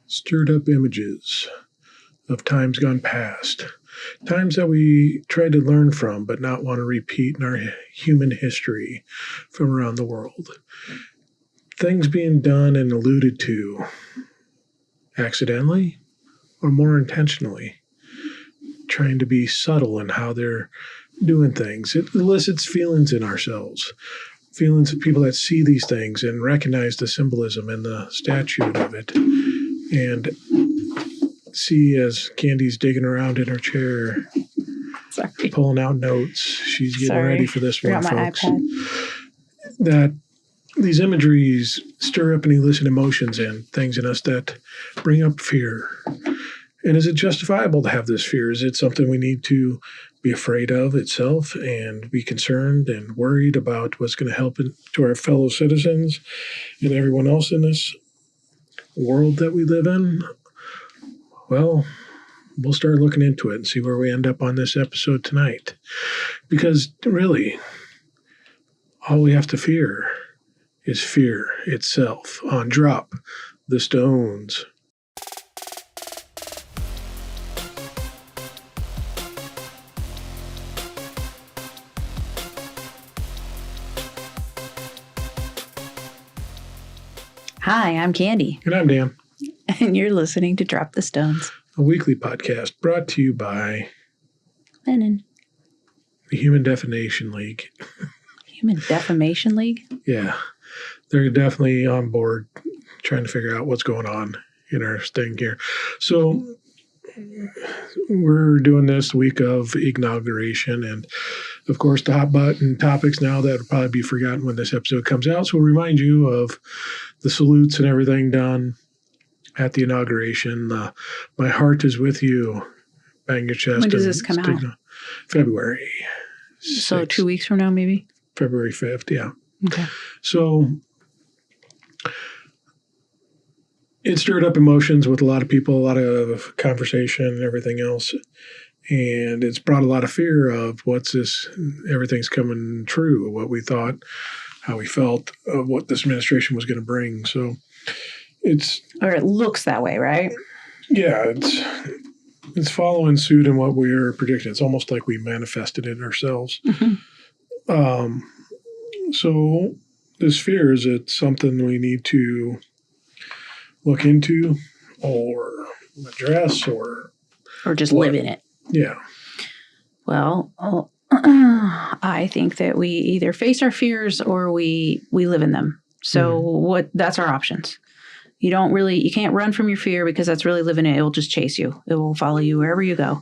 Stirred up images of times gone past, times that we tried to learn from but not want to repeat in our human history from around the world. Things being done and alluded to accidentally or more intentionally, trying to be subtle in how they're doing things. It elicits feelings in ourselves, feelings of people that see these things and recognize the symbolism and the statute of it, and see as Candy's digging around in her chair, pulling out notes. She's getting ready for this one, folks. That these imageries stir up and elicit emotions and things in us that bring up fear. And is it justifiable to have this fear? Is it something we need to be afraid of itself and be concerned and worried about what's going to help to our fellow citizens and everyone else in this world that we live in? Well, we'll start looking into it and see where we end up on this episode tonight. Because really, all we have to fear is fear itself. On Drop the Stones. Hi, I'm Candy. And I'm Dan. And you're listening to Drop the Stones, a weekly podcast brought to you by Lennon. The Human Defamation League. Human Defamation League? Yeah. They're definitely on board trying to figure out what's going on in our thing here. So we're doing this the week of inauguration, and of course the hot button topics now that will probably be forgotten when this episode comes out. So we'll remind you of the salutes and everything done at the inauguration. My heart is with you. Bang your chest. When does this come out? February 6th. So 2 weeks from now, maybe? February 5th, yeah. Okay. So it stirred up emotions with a lot of people, a lot of conversation and everything else. And it's brought a lot of fear of what's this, everything's coming true, what we thought, how we felt, of what this administration was going to bring. So or it looks that way, right? Yeah, it's following suit in what we're predicting. It's almost like we manifested it ourselves. Mm-hmm. So this fear, is it something we need to look into or address or just live in it? Yeah. Well, I think that we either face our fears or we live in them. So that's our options. You can't run from your fear because that's really living it. It will just chase you. It will follow you wherever you go.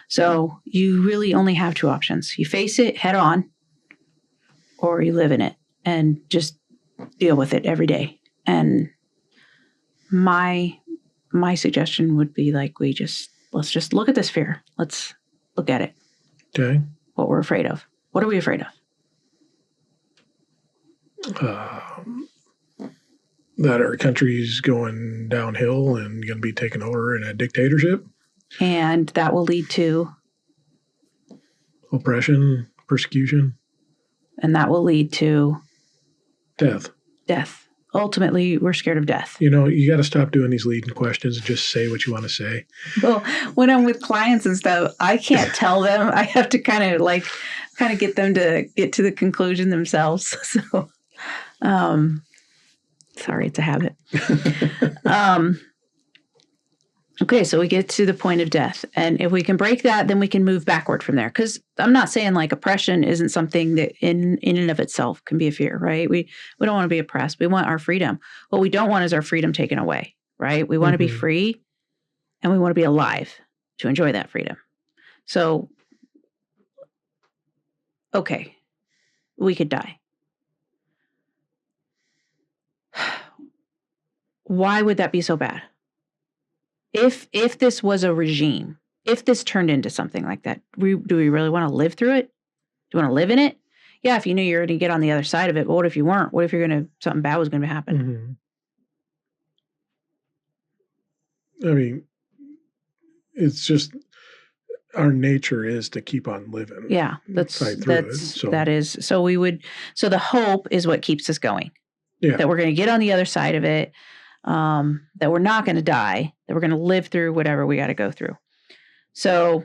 So you really only have two options. You face it head on, or you live in it and just deal with it every day. And my suggestion would be let's just look at this fear. Let's look at it. Okay. What we're afraid of. What are we afraid of? That our country's going downhill and going to be taken over in a dictatorship. And that will lead to oppression, persecution. And that will lead to death. Ultimately, we're scared of death. You got to stop doing these leading questions and just say what you want to say. Well, when I'm with clients and stuff, I can't tell them. I have to kind of get them to get to the conclusion themselves. So, sorry, it's a habit. Okay, so we get to the point of death. And if we can break that, then we can move backward from there. Because I'm not saying oppression isn't something that in and of itself can be a fear, right? We don't want to be oppressed. We want our freedom. What we don't want is our freedom taken away, right? We want to be free and we want to be alive to enjoy that freedom. So, okay, we could die. Why would that be so bad? If this was a regime, if this turned into something like that, do we really want to live through it? Do you want to live in it? Yeah, if you knew you're going to get on the other side of it, but what if you weren't? What if something bad was going to happen? Mm-hmm. I mean, it's just our nature is to keep on living. Yeah, so the hope is what keeps us going. Yeah. That we're going to get on the other side of it. that we're not going to die, that we're going to live through whatever we got to go through. So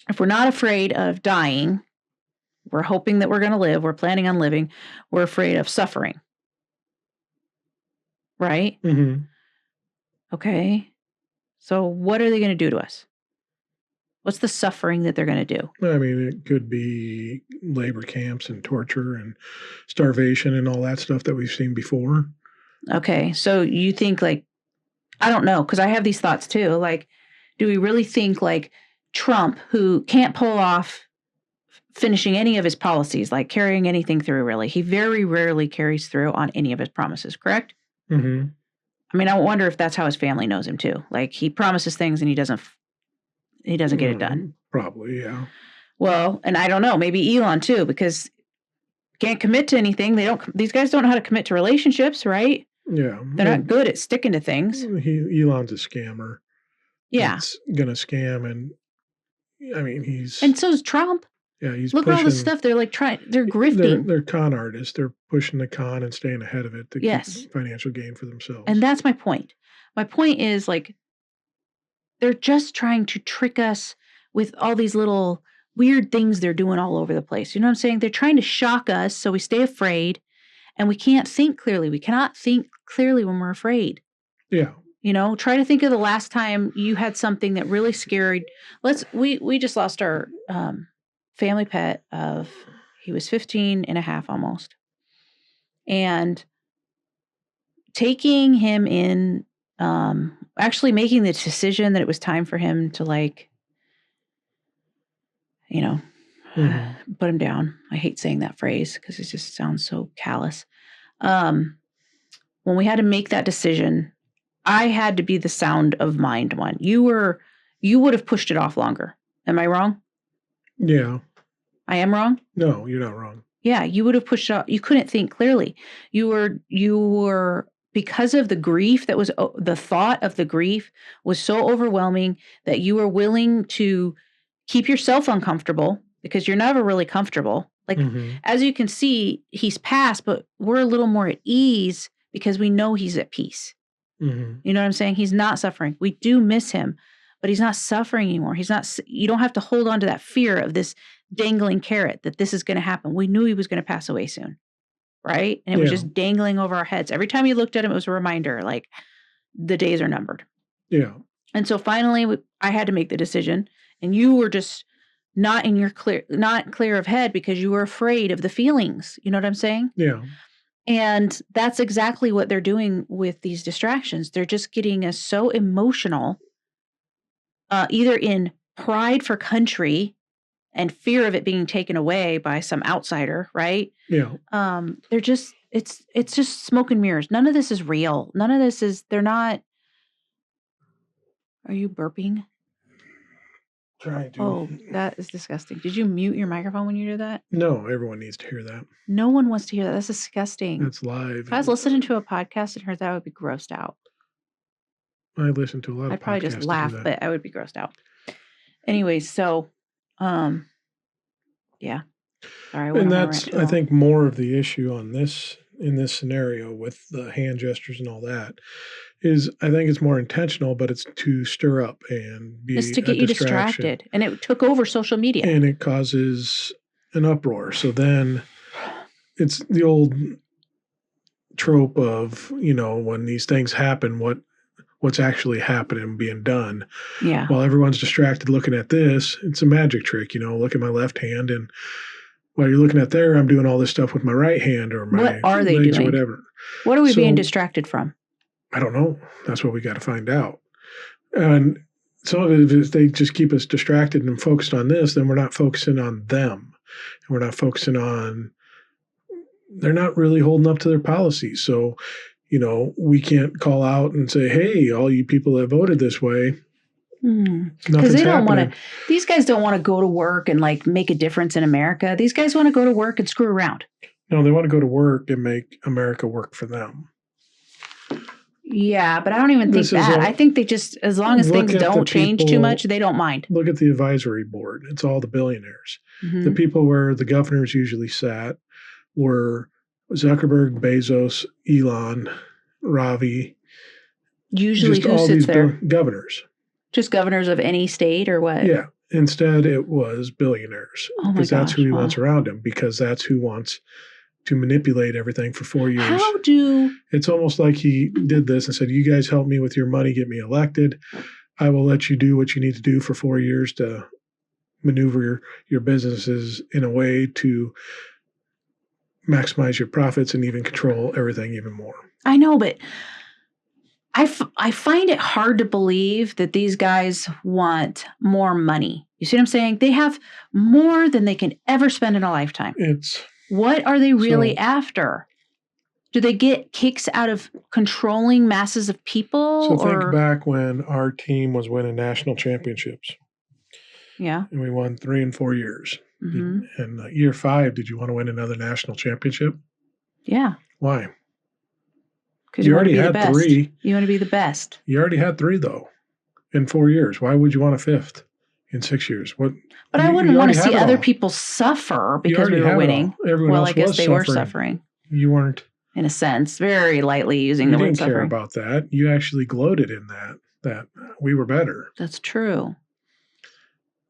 if we're not afraid of dying, we're hoping that we're going to live, we're planning on living, we're afraid of suffering. Right? Mm-hmm. Okay. So what are they going to do to us? What's the suffering that they're going to do? I mean, it could be labor camps and torture and starvation and all that stuff that we've seen before. Okay. So you think like, I don't know, because I have these thoughts too. Like, do we really think like Trump, who can't pull off finishing any of his policies, like carrying anything through, really? He very rarely carries through on any of his promises, correct? Mm-hmm. I mean, I wonder if that's how his family knows him too. Like he promises things and he doesn't get it done. Probably, yeah. Well, and I don't know, maybe Elon too, because can't commit to anything. These guys don't know how to commit to relationships, right? Yeah. They're not good at sticking to things. Elon's a scammer. Yeah. He's going to scam. And I mean, and so is Trump. Yeah. Look at all this stuff. They're like they're grifting. They're con artists. They're pushing the con and staying ahead of it to keep financial gain for themselves. And that's my point. My point is like, they're just trying to trick us with all these little weird things they're doing all over the place. You know what I'm saying? They're trying to shock us so we stay afraid and we can't think clearly. We cannot think clearly when we're afraid. Yeah. You know, try to think of the last time you had something that really scared. We just lost our family pet he was 15 and a half almost. And taking him in, actually making the decision that it was time for him to put him down. I hate saying that phrase because it just sounds so callous. When we had to make that decision, I had to be the sound of mind one. You would have pushed it off longer. Am I wrong? Yeah. I am wrong? No, you're not wrong. Yeah, you would have pushed it off. You couldn't think clearly. You were because of the grief that was, the thought of the grief was so overwhelming that you were willing to keep yourself uncomfortable because you're never really comfortable. Like, as you can see, he's passed, but we're a little more at ease because we know he's at peace. Mm-hmm. You know what I'm saying? He's not suffering. We do miss him, but he's not suffering anymore. You don't have to hold on to that fear of this dangling carrot that this is going to happen. We knew he was going to pass away soon. Right? And it was just dangling over our heads. Every time you looked at him, it was a reminder, like, the days are numbered. Yeah. And so finally, I had to make the decision. And you were just not clear of head because you were afraid of the feelings. You know what I'm saying? Yeah. And that's exactly what they're doing with these distractions. They're just getting us so emotional, either in pride for country and fear of it being taken away by some outsider, right? Yeah. They're just, it's just smoke and mirrors. None of this is real. None of this is, they're not. Are you burping? Trying to. Oh, that is disgusting. Did you mute your microphone when you did that? No, everyone needs to hear that. No one wants to hear that. That's disgusting. That's live. If I was listening to a podcast and heard that, I would be grossed out. I listen to a lot of podcasts. I'd probably just laugh, but I would be grossed out. Anyways, so, yeah. Sorry, and that's, I think, more of the issue in this scenario with the hand gestures and all that is, I think it's more intentional, but it's to stir up and be just to get you distracted. And it took over social media. And it causes an uproar. So then it's the old trope of, when these things happen, what's actually happening and being done. Yeah. While everyone's distracted looking at this, it's a magic trick, look at my left hand, and while you're looking at there, I'm doing all this stuff with my right hand or my what are they legs doing? Or whatever. What are we being distracted from? I don't know. That's what we got to find out. And so if they just keep us distracted and focused on this, then we're not focusing on them. And we're not focusing on, they're not really holding up to their policies. So, we can't call out and say, hey, all you people that voted this way, because they don't want to, these guys don't want to go to work and make a difference in America. These guys want to go to work and screw around. No, they want to go to work and make America work for them. Yeah, but I don't even think that. I think they just, as long as things don't change too much, they don't mind. Look at the advisory board. It's all the billionaires. The people where the governors usually sat were Zuckerberg, Bezos, Elon, Ravi. Usually Just who all sits these there? governors. Just governors of any state or what? Yeah. Instead, it was billionaires. Oh my Because that's who he gosh, wants wow. around him, because that's who wants to manipulate everything for 4 years. How do It's almost like he did this and said, you guys help me with your money, get me elected. I will let you do what you need to do for 4 years to maneuver your businesses in a way to maximize your profits and even control everything even more. I know, but I find it hard to believe that these guys want more money. You see what I'm saying? They have more than they can ever spend in a lifetime. What are they really after? Do they get kicks out of controlling masses of people? So think back when our team was winning national championships. Yeah. And we won 3 and 4 years. Mm-hmm. And year 5, did you want to win another national championship? Yeah. Why? Because you already had 3. You want to be the best. You already had 3, though, in 4 years. Why would you want a 5th in 6 years? What? But I wouldn't want to see other people suffer because we were winning. Everyone else I guess was they suffering. were suffering. You weren't. In a sense, very lightly using the word suffering. You didn't care about that. You actually gloated in that we were better. That's true.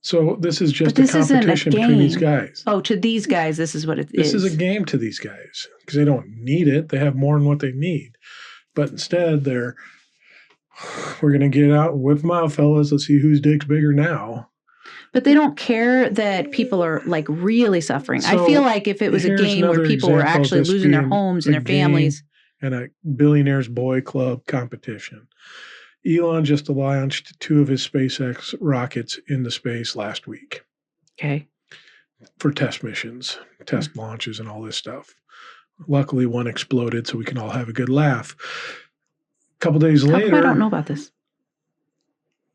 So this is just a competition between these guys. Oh, to these guys, this is what it is. This is a game to these guys because they don't need it. They have more than what they need. But instead, we're going to get out and whip them out, fellas. Let's see whose dick's bigger now. But they don't care that people are like really suffering. So I feel like if it was a game where people were actually losing their homes and their families. And a billionaire's boy club competition. Elon just launched 2 of his SpaceX rockets into space last week. Okay. For test missions, test launches, and all this stuff. Luckily, one exploded, so we can all have a good laugh. A couple days later, I don't know about this.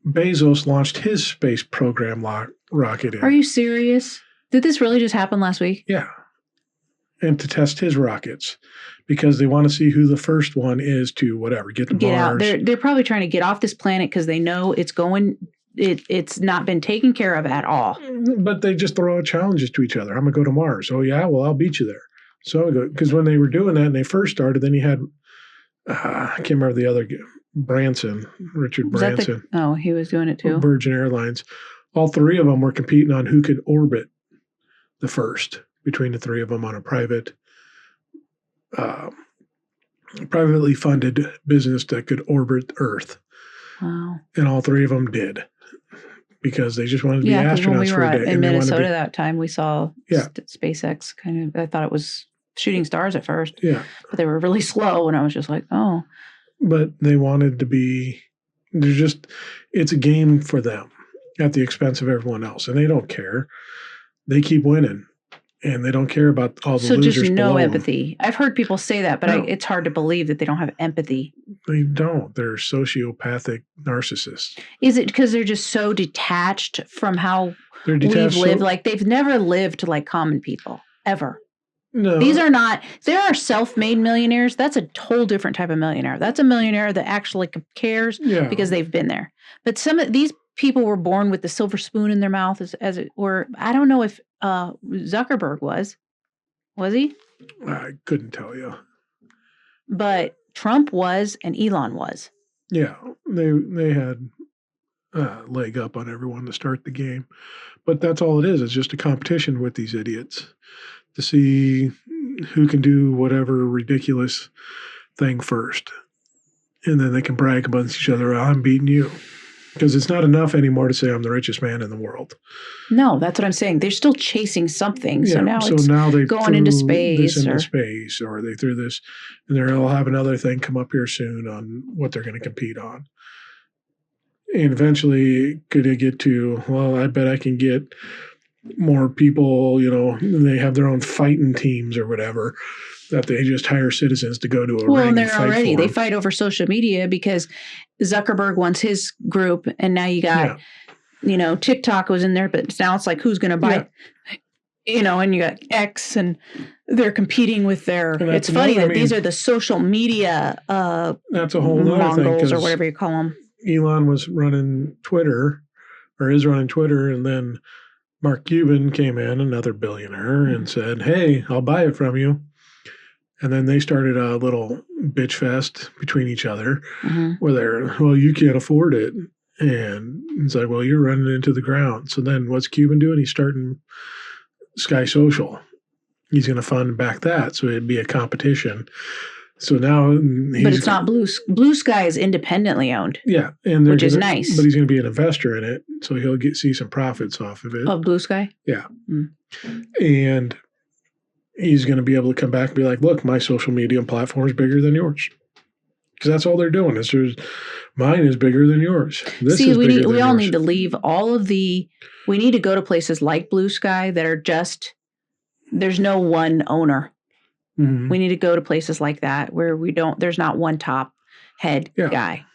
Bezos launched his space program rocket in. Are you serious? Did this really just happen last week? Yeah. And to test his rockets because they want to see who the first one is to whatever, get to Mars. Out. They're probably trying to get off this planet because they know it's not been taken care of at all. But they just throw out challenges to each other. I'm going to go to Mars. Oh, yeah? Well, I'll beat you there. So I go, because when they were doing that and they first started, then you had, I can't remember the other, Richard Branson. He was doing it too? Virgin Airlines. All 3 of them were competing on who could orbit the first between the 3 of them on a privately funded business that could orbit Earth. Wow. And all 3 of them did because they just wanted to be astronauts when we were for a day. In Minnesota that time, we saw SpaceX kind of, I thought it was shooting stars at first. Yeah. But they were really slow and I was just like, oh. But they wanted to be, it's a game for them at the expense of everyone else. And they don't care. They keep winning. And they don't care about all the losers. So just no empathy. I've heard people say that, but it's hard to believe that they don't have empathy. They don't. They're sociopathic narcissists. Is it because they're just so detached from how we've lived? Like they've never lived like common people, ever. No. There are self-made millionaires. That's a whole different type of millionaire. That's a millionaire that actually cares because they've been there. But some of these people were born with the silver spoon in their mouth as it were. I don't know if Zuckerberg was he? I couldn't tell you. But Trump was and Elon was. Yeah, they had leg up on everyone to start the game. But that's all it is. It's just a competition with these idiots to see who can do whatever ridiculous thing first. And then they can brag amongst each other, I'm beating you. Because it's not enough anymore to say I'm the richest man in the world. No, that's what I'm saying. They're still chasing something. So now they going into space. Or they threw this, and they'll have another thing come up here soon on what they're going to compete on. And eventually, could it get to, well, I bet I can get more people, they have their own fighting teams or whatever, that they just hire citizens to go to a ring and fight for they fight over social media because Zuckerberg wants his group, and now you got, TikTok was in there, but now it's like who's going to buy, and you got X, and they're competing with their. It's funny that these are the social media. That's a whole other Mongols thing, or whatever you call them. Elon was running Twitter, or is running Twitter, and then Mark Cuban came in, another billionaire, and said, "Hey, I'll buy it from you." And then they started a little bitch fest between each other Mm-hmm. where they're, well, you can't afford it. And it's like, well, you're running it into the ground. So then what's Cuban doing? He's starting Sky Social. He's going to fund and back that. So it'd be a competition. So now But it's not Blue Sky is independently owned. Yeah. And which is nice. But he's going to be an investor in it. So he'll see some profits off of it. Of Blue Sky? Yeah. And he's going to be able to come back and be like, look, my social media platform is bigger than yours. Because that's all they're doing. Mine is bigger than yours. We all need to leave all of the, we need to go to places like Blue Sky that are just, there's no one owner. Mm-hmm. We need to go to places like that where there's not one top head guy.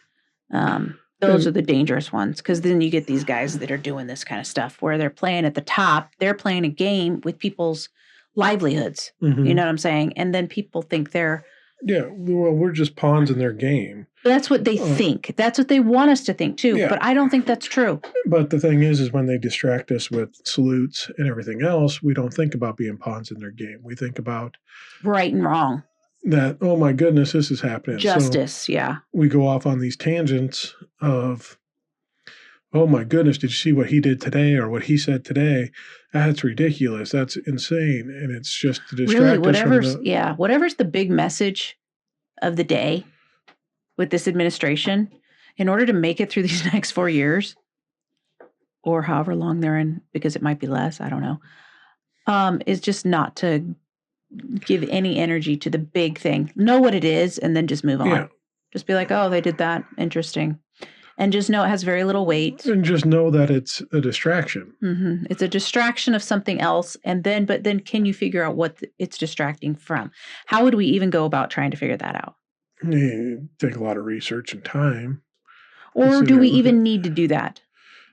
Those are the dangerous ones, because then you get these guys that are doing this kind of stuff where they're playing at the top. They're playing a game with people's livelihoods. Mm-hmm. You know what I'm saying? And then people think they're... Yeah, well, we're just pawns in their game. That's what they think. That's what they want us to think, too. Yeah. But I don't think that's true. But the thing is when they distract us with salutes and everything else, we don't think about being pawns in their game. We think about... right and wrong. That, oh my goodness, this is happening. Justice, yeah. We go off on these tangents of, oh my goodness, did you see what he did today or what he said today? That's ridiculous. That's insane. And it's just to distract us from whatever's the big message of the day with this administration, in order to make it through these next 4 years, or however long they're in, because it might be less, I don't know, is just not to give any energy to the big thing. Know what it is and then just move on. Yeah. Just be like, oh, they did that. Interesting. And just know it has very little weight. And just know that it's a distraction. Mm-hmm. It's a distraction of something else. But then can you figure out what it's distracting from? How would we even go about trying to figure that out? It'd take a lot of research and time. Or do we even need to do that?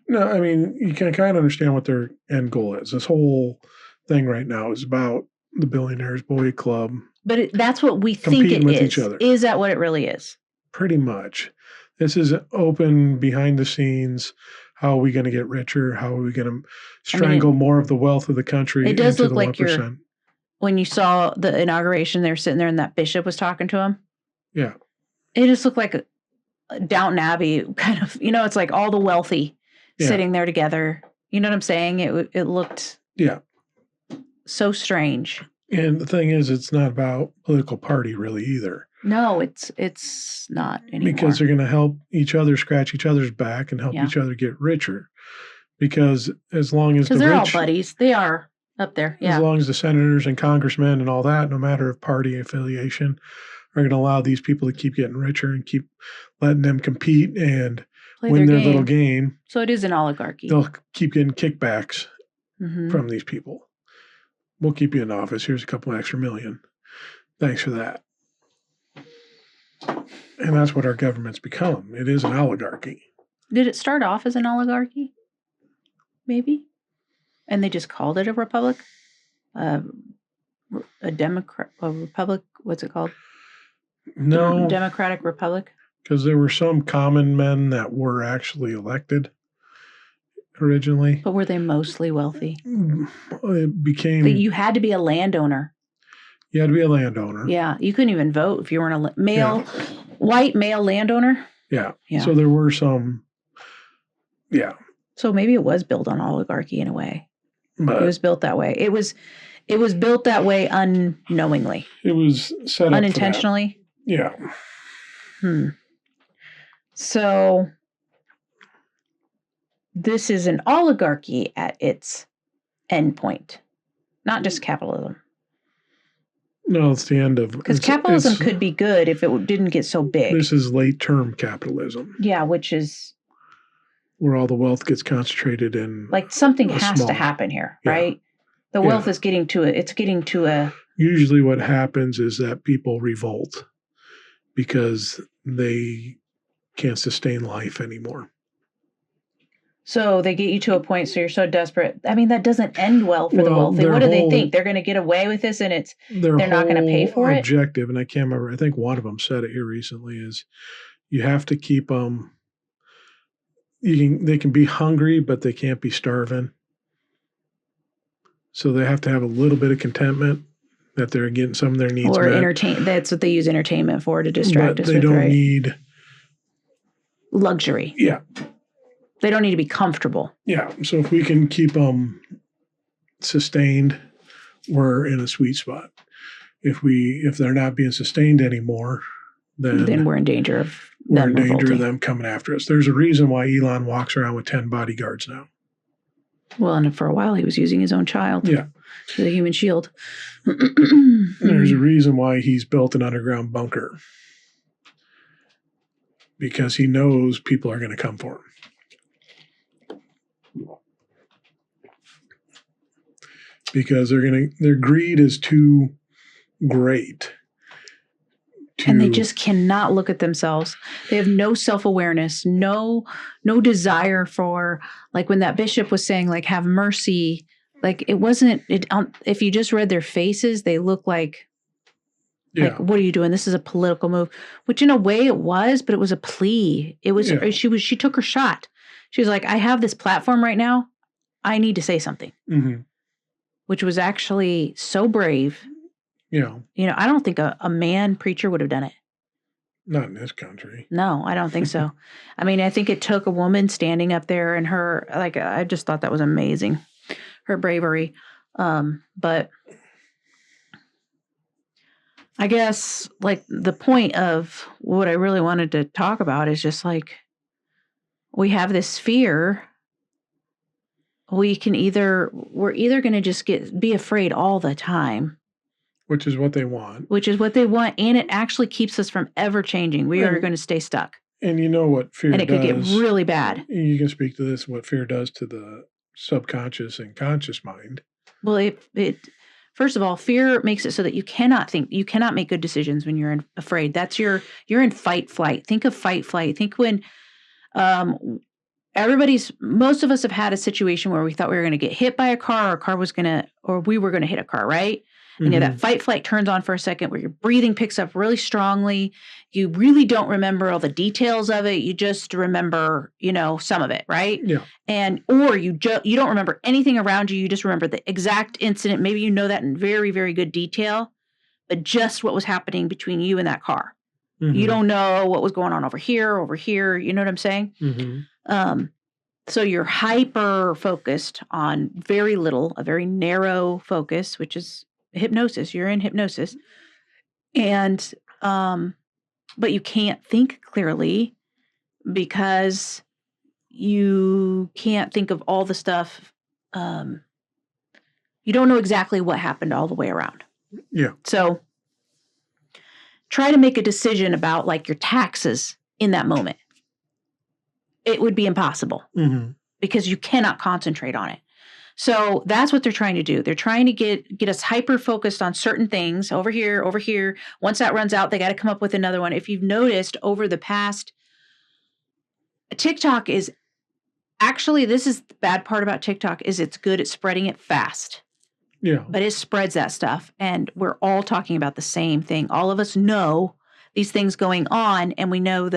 No, I mean, you can kind of understand what their end goal is. This whole thing right now is about the Billionaires Boy Club. But that's what we think it is. Each other. Is that what it really is? Pretty much. This is open, behind the scenes. How are we going to get richer? How are we going to strangle more of the wealth of the country? It does look like when you saw the inauguration, they were sitting there and that bishop was talking to him. Yeah. It just looked like a Downton Abbey kind of, it's like all the wealthy sitting there together. You know what I'm saying? It looked so strange. And the thing is, it's not about political party really either. No, it's not anymore. Because they're going to help each other scratch each other's back and help each other get richer. Because as long as they're all buddies, they are up there. Yeah. As long as the senators and congressmen and all that, no matter of party affiliation, are going to allow these people to keep getting richer and keep letting them compete and win their little game. So it is an oligarchy. They'll keep getting kickbacks from these people. We'll keep you in office. Here's a couple extra million. Thanks for that. And that's what our government's become. It is an oligarchy. Did it start off as an oligarchy? Maybe. And they just called it a republic? A republic? What's it called? No. Democratic Republic? Because there were some common men that were actually elected originally. But were they mostly wealthy? It became... You had to be a landowner. You had to be a landowner. Yeah. You couldn't even vote if you weren't a white male landowner. Yeah. So there were some... Yeah. So maybe it was built on oligarchy in a way. But it was built that way. It was built that way unknowingly. It was set up unintentionally. Yeah. So this is an oligarchy at its endpoint, not just capitalism. No, it's the end of... Because capitalism could be good if it didn't get so big. This is late-term capitalism. Yeah, which is... where all the wealth gets concentrated in... Like something has to happen here, right? The wealth is getting to a... Usually what happens is that people revolt because they can't sustain life anymore. So they get you to a point so you're so desperate. I mean, that doesn't end well for the wealthy. What do they think? They're going to get away with this and they're not going to pay for it? Objective, and I can't remember, I think one of them said it here recently, is you have to keep them... they can be hungry, but they can't be starving. So they have to have a little bit of contentment that they're getting some of their needs or met. That's what they use entertainment for, to distract us. But they don't need luxury. Yeah. They don't need to be comfortable. Yeah. So if we can keep them sustained, we're in a sweet spot. If they're not being sustained anymore, then we're in danger of them coming after us. There's a reason why Elon walks around with 10 bodyguards now. Well, and for a while he was using his own child. Yeah. The human shield. There's a reason why he's built an underground bunker. Because he knows people are going to come for him. Because their greed is too great. And they just cannot look at themselves. They have no self-awareness, no desire for, like when that bishop was saying, like, have mercy. Like if you just read their faces, they look like, like, what are you doing? This is a political move, which in a way it was, but it was a plea. It was, she took her shot. She was like, I have this platform right now. I need to say something, which was actually so brave. Yeah. I don't think a man preacher would have done it. Not in this country. No, I don't think so. I mean, I think it took a woman standing up there and her, like, I just thought that was amazing, her bravery. But I guess, like, the point of what I really wanted to talk about is just, like, we have this fear. We're either going to just be afraid all the time. Which is what they want. And it actually keeps us from ever changing. We are going to stay stuck. And you know what fear does. And it could get really bad. You can speak to this, what fear does to the subconscious and conscious mind. Well, it first of all, fear makes it so that you cannot think, you cannot make good decisions when you're afraid. That's you're in fight, flight. Think of fight, flight. Think when most of us have had a situation where we thought we were going to get hit by a car, or we were going to hit a car, right? And that fight flight turns on for a second where your breathing picks up really strongly. You really don't remember all the details of it. You just remember, some of it, right? Yeah. Or you don't remember anything around you. You just remember the exact incident. Maybe you know that in very, very good detail, but just what was happening between you and that car. You don't know what was going on over here. You know what I'm saying? So you're hyper focused on very little, a very narrow focus, which is hypnosis. You're in hypnosis. And, but you can't think clearly because you can't think of all the stuff. You don't know exactly what happened all the way around. Yeah. So try to make a decision about, like, your taxes in that moment. It would be impossible because you cannot concentrate on it. So that's what they're trying to do. They're trying to get us hyper-focused on certain things over here. Once that runs out, they got to come up with another one. If you've noticed over the past, TikTok is actually, this is the bad part about TikTok, is it's good at spreading it fast. Yeah. But it spreads that stuff. And we're all talking about the same thing. All of us know these things going on, and we know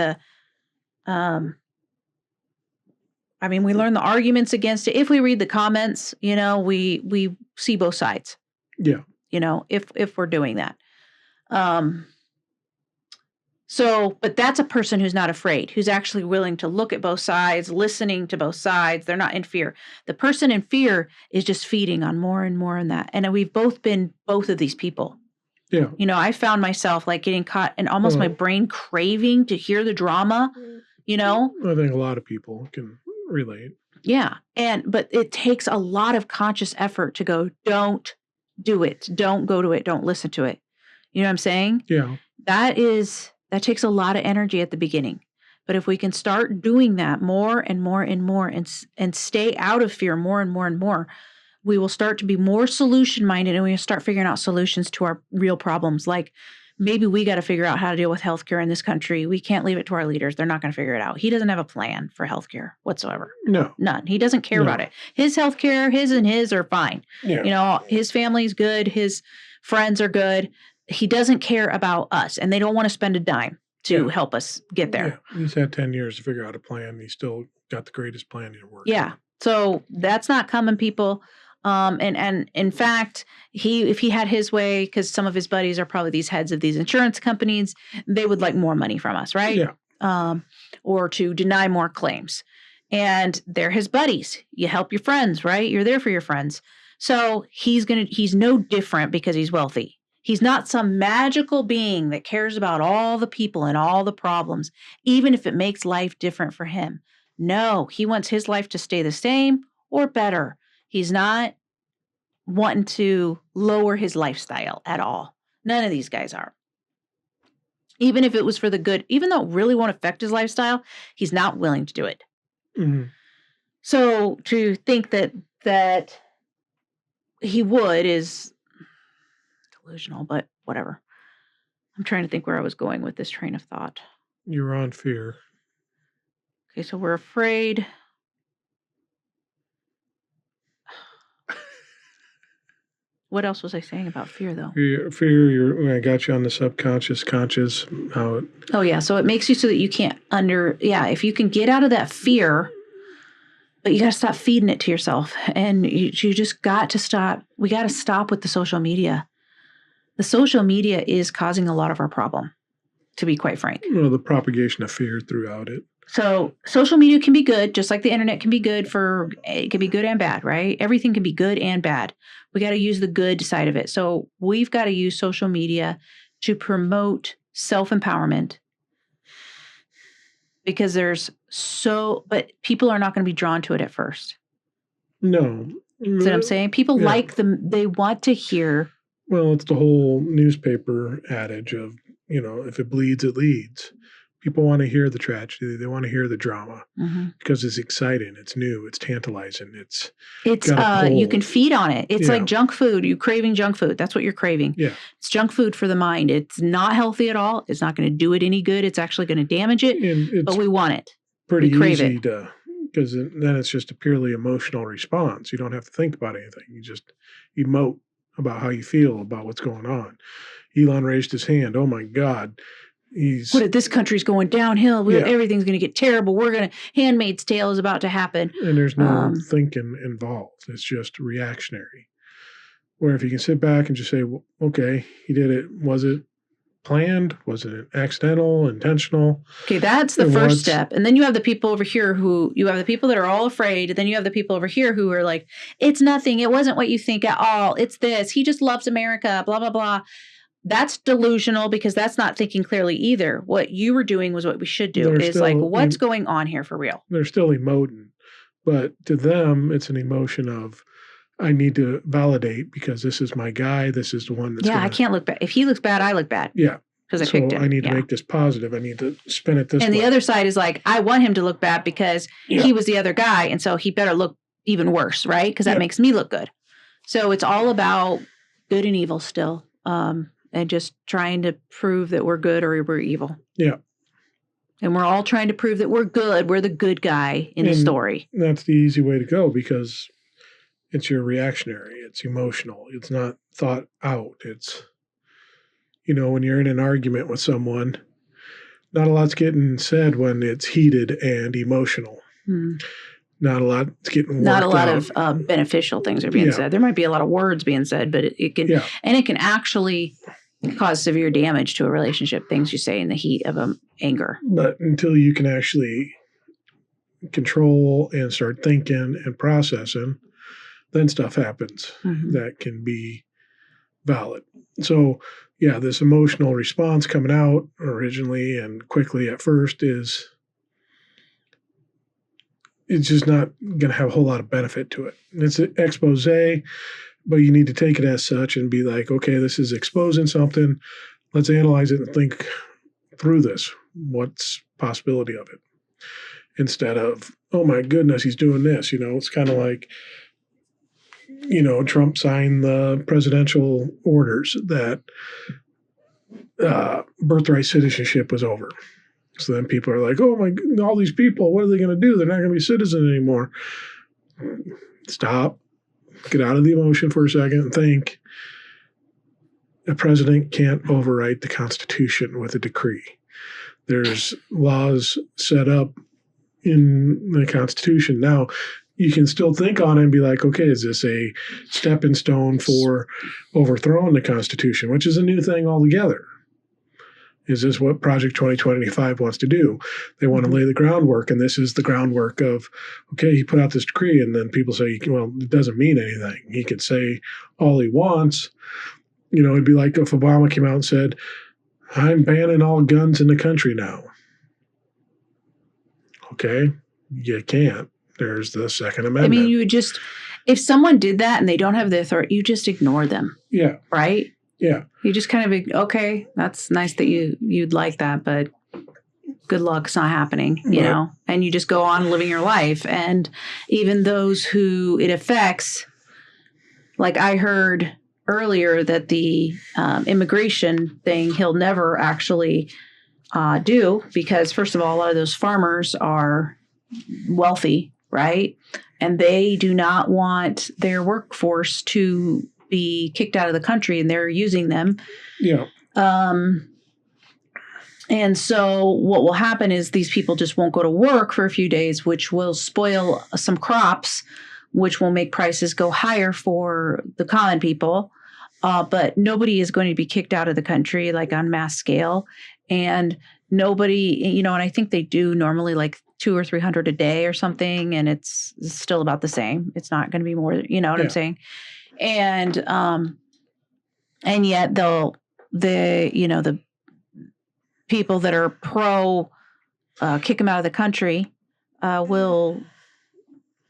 we learn the arguments against it. If we read the comments, we see both sides. Yeah. If we're doing that. But that's a person who's not afraid, who's actually willing to look at both sides, listening to both sides. They're not in fear. The person in fear is just feeding on more and more in that. And we've both been both of these people. Yeah. I found myself, like, getting caught in almost my brain craving to hear the drama, I think a lot of people can relate. Yeah. But it takes a lot of conscious effort to go, don't do it. Don't go to it. Don't listen to it. You know what I'm saying? Yeah. That takes a lot of energy at the beginning. But if we can start doing that more and more and more and stay out of fear more and more and more, we will start to be more solution minded, and we will start figuring out solutions to our real problems. Like, maybe we got to figure out how to deal with healthcare in this country. We can't leave it to our leaders. They're not going to figure it out. He doesn't have a plan for healthcare whatsoever. No. None. He doesn't care about it. His healthcare, his are fine. Yeah. His family's good. His friends are good. He doesn't care about us, and they don't want to spend a dime to help us get there. Yeah. He's had 10 years to figure out a plan. He's still got the greatest plan in the world. Yeah. So that's not coming, people. And in fact, if he had his way, because some of his buddies are probably these heads of these insurance companies, they would like more money from us, right? Yeah. Or to deny more claims. And they're his buddies. You help your friends, right? You're there for your friends. So he's no different because he's wealthy. He's not some magical being that cares about all the people and all the problems, even if it makes life different for him. No, he wants his life to stay the same or better. He's not wanting to lower his lifestyle at all. None of these guys are. Even if it was for the good, even though it really won't affect his lifestyle, he's not willing to do it. Mm-hmm. So to think that he would is delusional, but whatever. I'm trying to think where I was going with this train of thought. You're on fear. Okay, so we're afraid. What else was I saying about fear, though? Fear. I got you on the subconscious, conscious. Oh yeah, so it makes you so that you can't if you can get out of that fear, but you got to stop feeding it to yourself, and you just got to stop. We got to stop with the social media. The social media is causing a lot of our problem, to be quite frank. Well, the propagation of fear throughout it. So social media can be good, just like the internet can be good it can be good and bad, right? Everything can be good and bad. We got to use the good side of it. So we've got to use social media to promote self-empowerment, because but people are not going to be drawn to it at first. No. That's what I'm saying. People like them. They want to hear. Well, it's the whole newspaper adage of, if it bleeds, it leads. People want to hear the tragedy. They want to hear the drama because it's exciting. It's new. It's tantalizing. It's you can feed on it. It's like junk food. You're craving junk food. That's what you're craving. Yeah. It's junk food for the mind. It's not healthy at all. It's not going to do it any good. It's actually going to damage it, but we want it. Pretty we crave easy it. Because then it's just a purely emotional response. You don't have to think about anything. You just emote about how you feel about what's going on. Elon raised his hand. Oh my God. This country's going downhill. Everything's going to get terrible. Handmaid's Tale is about to happen. And there's no thinking involved. It's just reactionary. Where if you can sit back and just say, well, okay, he did it. Was it planned? Was it accidental, intentional? Okay, that's the first step. And then you have the people over here you have the people that are all afraid. And then you have the people over here who are like, it's nothing. It wasn't what you think at all. It's this. He just loves America, blah, blah, blah. That's delusional, because that's not thinking clearly either. What you were doing was what we should do. What's going on here for real? They're still emoting. But to them, it's an emotion of, I need to validate because this is my guy. This is the one that's I can't look bad. If he looks bad, I look bad. Yeah. Because I picked him. I need to make this positive. I need to spin it this way. And the other side is like, I want him to look bad because he was the other guy. And so he better look even worse, right? Because that makes me look good. So it's all about good and evil still. And just trying to prove that we're good or we're evil. Yeah. And we're all trying to prove that we're good. We're the good guy in the story. That's the easy way to go, because it's your reactionary. It's emotional. It's not thought out. It's, when you're in an argument with someone, not a lot's getting said when it's heated and emotional. Mm. Not a lot's getting worked out. Not a lot of beneficial things are being said. There might be a lot of words being said, but it can, and it can actually cause severe damage to a relationship, things you say in the heat of anger. But until you can actually control and start thinking and processing, then stuff happens that can be valid. So, this emotional response coming out originally and quickly at first it's just not going to have a whole lot of benefit to it. It's an expose, but you need to take it as such and be like, okay, this is exposing something. Let's analyze it and think through this. What's possibility of it? Instead of, oh my goodness, he's doing this. It's kind of like, Trump signed the presidential orders that birthright citizenship was over. So then people are like, oh my, all these people, what are they going to do? They're not going to be citizens anymore. Stop. Get out of the emotion for a second and think. A president can't overwrite the Constitution with a decree. There's laws set up in the Constitution. Now, you can still think on it and be like, okay, is this a stepping stone for overthrowing the Constitution, which is a new thing altogether? Is this what Project 2025 wants to do? They want to lay the groundwork, and this is the groundwork of, okay, he put out this decree, and then people say, well, it doesn't mean anything. He could say all he wants. It'd be like if Obama came out and said, I'm banning all guns in the country now. Okay, you can't. There's the Second Amendment. I mean, you would just, if someone did that and they don't have the authority, you just ignore them. Yeah. Right? Yeah. You just kind of, okay, that's nice that you'd like that, but good luck, it's not happening, you know? And you just go on living your life. And even those who it affects, like I heard earlier that the immigration thing he'll never actually do, because first of all, a lot of those farmers are wealthy, right? And they do not want their workforce to be kicked out of the country, and they're using them. Yeah. And so what will happen is these people just won't go to work for a few days, which will spoil some crops, which will make prices go higher for the common people. But nobody is going to be kicked out of the country like on mass scale. And nobody, and I think they do normally like 200 or 300 a day or something. And it's still about the same. It's not going to be more, what I'm saying? And yet the people that are pro kick them out of the country will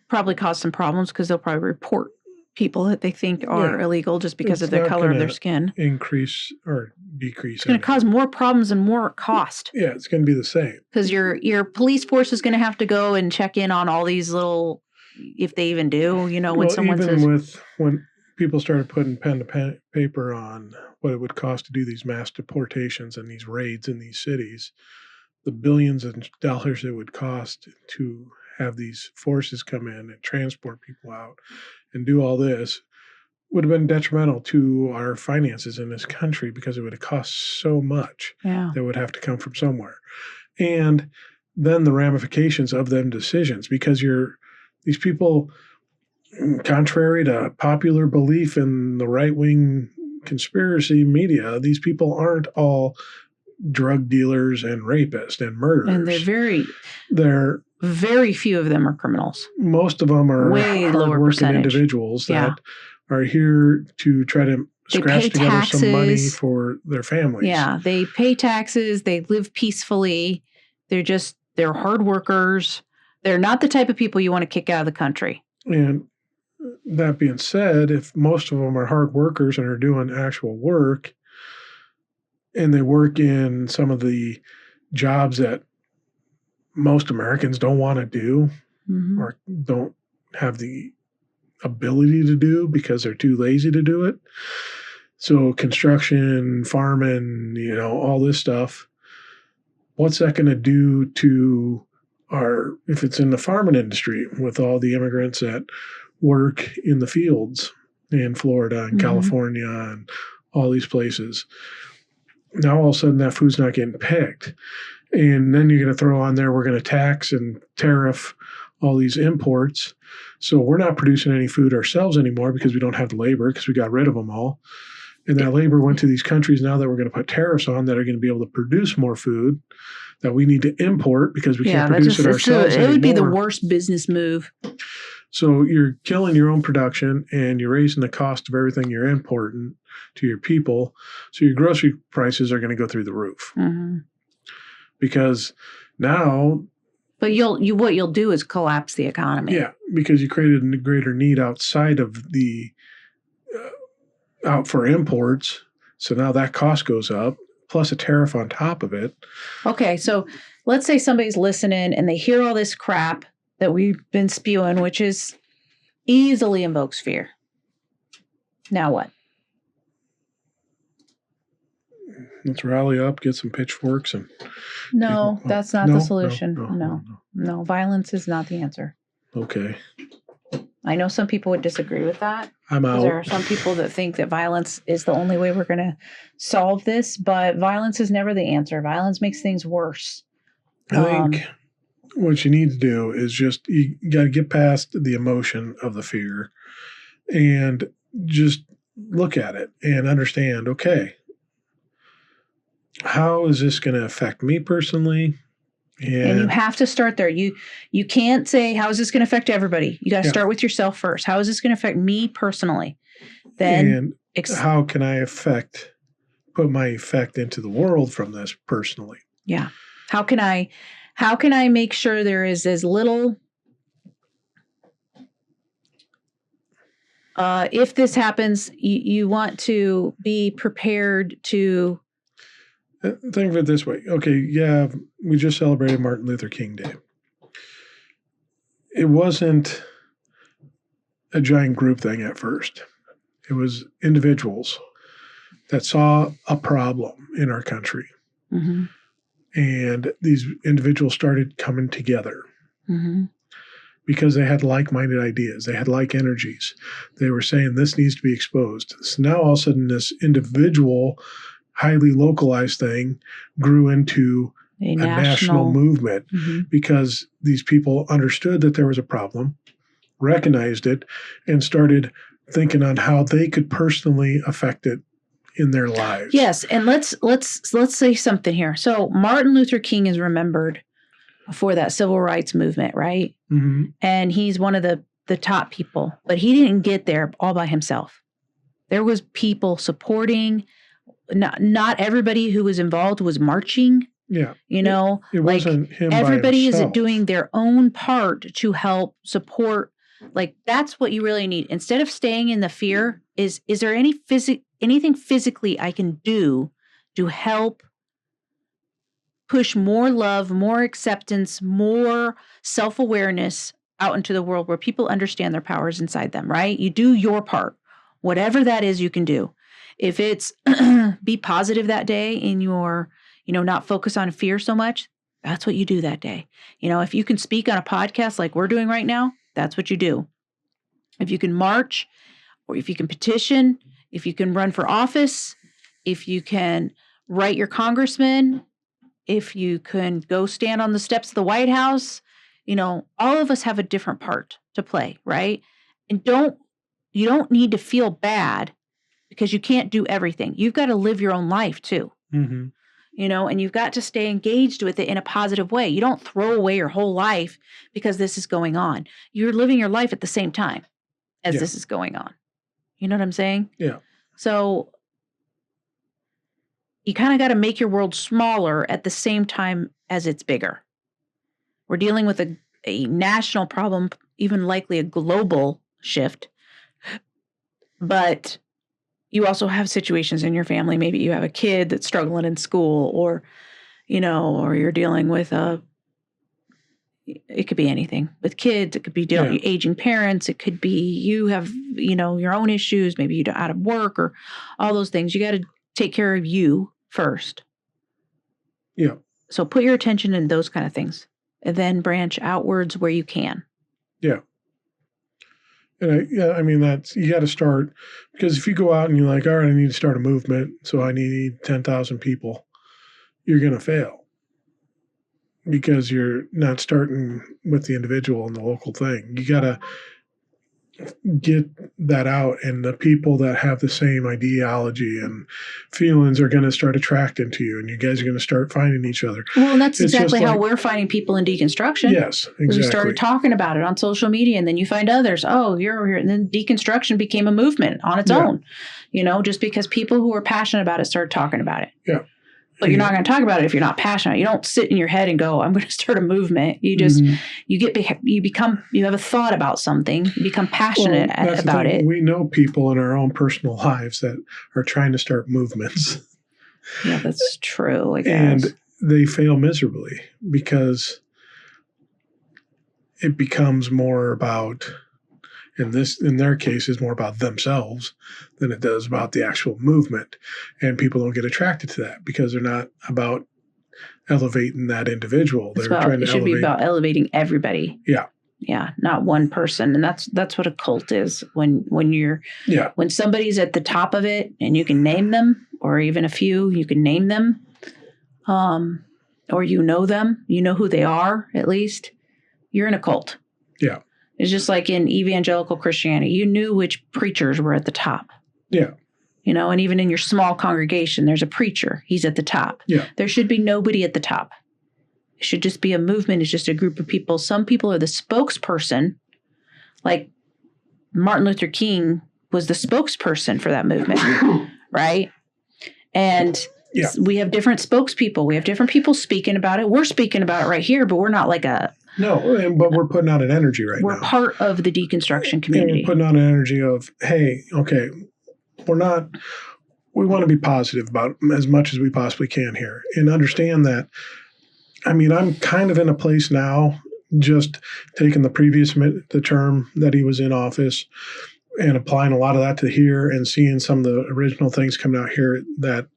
probably cause some problems because they'll probably report people that they think are illegal just because of the color of their skin. Increase or decrease. It's going to cause more problems and more cost. Yeah, it's going to be the same. Because your police force is going to have to go and check in on all these little, if they even do, when someone says. When people started putting pen to paper on what it would cost to do these mass deportations and these raids in these cities, the billions of dollars it would cost to have these forces come in and transport people out and do all this would have been detrimental to our finances in this country because it would have cost so much that would have to come from somewhere. And then the ramifications of them decisions, because these people, contrary to popular belief in the right-wing conspiracy media, these people aren't all drug dealers and rapists and murderers. And they're very few of them are criminals. Most of them are way lower hardworking percentage. individuals that are here to try to scratch together taxes. Some money for their families. Yeah, they pay taxes. They live peacefully. They're hard workers. They're not the type of people you want to kick out of the country. And that being said, if most of them are hard workers and are doing actual work, and they work in some of the jobs that most Americans don't want to do or don't have the ability to do because they're too lazy to do it. So construction, farming, all this stuff, what's that going to do to if it's in the farming industry with all the immigrants that work in the fields in Florida and California and all these places? Now all of a sudden that food's not getting picked. And then you're going to throw on there, we're going to tax and tariff all these imports. So we're not producing any food ourselves anymore because we don't have the labor because we got rid of them all. And that labor went to these countries now that we're going to put tariffs on that are going to be able to produce more food that we need to import because we can't produce it ourselves anymore. It would be the worst business move. So you're killing your own production and you're raising the cost of everything you're importing to your people. So your grocery prices are going to go through the roof. Because now... But what you'll do is collapse the economy. Yeah, because you created a greater need outside of the... out for imports. So now that cost goes up, plus a tariff on top of it. Okay, so let's say somebody's listening and they hear all this crap that we've been spewing, which is easily invokes fear. Now what? Let's rally up, get some pitchforks, and... No, that's not the solution. No, violence is not the answer. Okay. I know some people would disagree with that. I'm out. There are some people that think that violence is the only way we're going to solve this, but violence is never the answer. Violence makes things worse. I think what you need to do is just, you got to get past the emotion of the fear and just look at it and understand, okay, how is this going to affect me personally? And you have to start there. You can't say, how is this going to affect everybody? You got to start with yourself first. How is this going to affect me personally? Then how can I put my effect into the world from this personally? Yeah. How can I make sure there is as little, if this happens, you want to be prepared to. Think of it this way. Okay, yeah, we just celebrated Martin Luther King Day. It wasn't a giant group thing at first. It was individuals that saw a problem in our country. Mm-hmm. And these individuals started coming together mm-hmm. because they had like-minded ideas. They had like energies. They were saying this needs to be exposed. So now all of a sudden this individual, highly localized thing grew into a national movement mm-hmm. because these people understood that there was a problem, recognized it, and started thinking on how they could personally affect it in their lives. Yes, and let's say something here. So Martin Luther King is remembered for that civil rights movement, right? Mm-hmm. And he's one of the top people, but he didn't get there all by himself. There was people supporting. Not everybody who was involved was marching. Yeah. It wasn't him. Everybody is doing their own part to help support. Like, that's what you really need. Instead of staying in the fear, is there anything physically I can do to help push more love, more acceptance, more self-awareness out into the world where people understand their powers inside them, right? You do your part, whatever that is you can do. If it's be positive that day in your, not focus on fear so much, that's what you do that day. If you can speak on a podcast like we're doing right now, that's what you do. If you can march, or if you can petition, if you can run for office, if you can write your congressman, if you can go stand on the steps of the White House, all of us have a different part to play, right? And you don't need to feel bad because you can't do everything. You've got to live your own life too. Mm-hmm. And you've got to stay engaged with it in a positive way. You don't throw away your whole life because this is going on. You're living your life at the same time as this is going on. You know what I'm saying? Yeah. So you kind of got to make your world smaller at the same time as it's bigger. We're dealing with a national problem, even likely a global shift. But you also have situations in your family. Maybe you have a kid that's struggling in school, or you're dealing with it could be anything with kids. It could be aging parents. It could be you have, your own issues. Maybe you're out of work or all those things. You got to take care of you first. Yeah. So put your attention in those kind of things and then branch outwards where you can. Yeah. And that's, you got to start, because if you go out and you're like, all right, I need to start a movement, so I need 10,000 people, you're going to fail because you're not starting with the individual and the local thing. You got to get that out, and the people that have the same ideology and feelings are going to start attracting to you, and you guys are going to start finding each other. Well, and that's exactly how we're finding people in deconstruction. Yes, exactly. We started talking about it on social media, and then you find others. Oh, you're here. And then deconstruction became a movement on its own, just because people who were passionate about it started talking about it. Yeah. But you're not going to talk about it if you're not passionate. You don't sit in your head and go, I'm going to start a movement. You just, you have a thought about something. You become passionate about it. We know people in our own personal lives that are trying to start movements. Yeah, that's true, I guess. And they fail miserably because it becomes more about, in their case, is more about themselves than it does about the actual movement. And people don't get attracted to that because they're not about elevating that individual. It should be about elevating everybody. Yeah. Yeah, not one person. And that's what a cult is. When somebody's at the top of it and you can name them, or even a few, you can name them. or you know them, you know who they are, at least, you're in a cult. Yeah. It's just like in evangelical Christianity. You knew which preachers were at the top. Yeah. You know, and even in your small congregation, there's a preacher. He's at the top. Yeah. There should be nobody at the top. It should just be a movement. It's just a group of people. Some people are the spokesperson. Like Martin Luther King was the spokesperson for that movement, right? And we have different spokespeople. We have different people speaking about it. We're speaking about it right here, but we're not like a... No, but we're putting out an energy right now. We're part of the deconstruction community. And we're putting out an energy of, hey, okay, we want to be positive about as much as we possibly can here and understand that. I mean, I'm kind of in a place now, just taking the term that he was in office and applying a lot of that to here and seeing some of the original things coming out here that,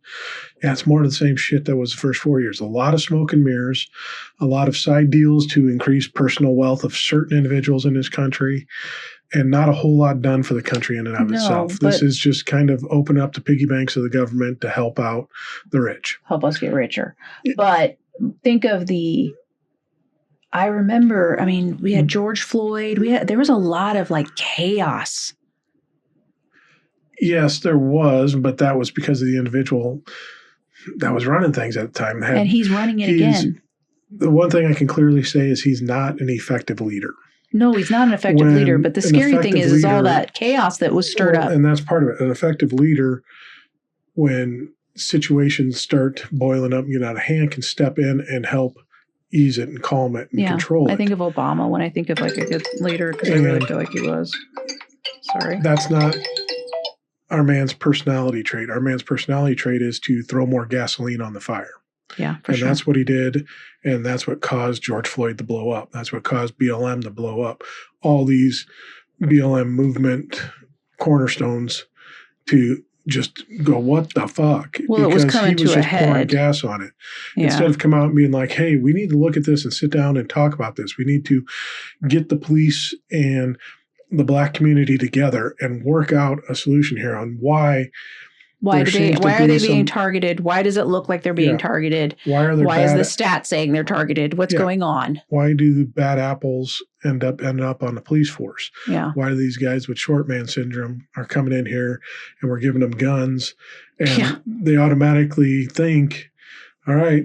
it's more of the same shit that was the first 4 years. A lot of smoke and mirrors, a lot of side deals to increase personal wealth of certain individuals in this country, and not a whole lot done for the country in and of itself. This is just kind of open up the piggy banks of the government to help out the rich. Help us get richer. But think of I remember, I mean, we had George Floyd. There was a lot of like chaos. Yes, there was, but that was because of the individual that was running things at the time. And he's running it again. The one thing I can clearly say is he's not an effective leader. No, he's not an effective leader. But the scary thing is all that chaos that was stirred up. And that's part of it. An effective leader, when situations start boiling up and get out of hand, can step in and help ease it and calm it and control it. I think of Obama when I think of like a good leader because I really feel like he was. Sorry. That's not our man's personality trait. Our man's personality trait is to throw more gasoline on the fire. Yeah, for sure. And that's what he did. And that's what caused George Floyd to blow up. That's what caused BLM to blow up. All these BLM movement cornerstones to just go, what the fuck? Well, because it was coming to a head. Pouring gas on it. Yeah. Instead of come out and being like, hey, we need to look at this and sit down and talk about this. We need to get the police and the Black community together and work out a solution here on why are they being targeted? Why does it look like they're being targeted? Why is the stat saying they're targeted? What's going on? Why do bad apples end up on the police force? Yeah. Why do these guys with short man syndrome are coming in here and we're giving them guns and they automatically think, all right,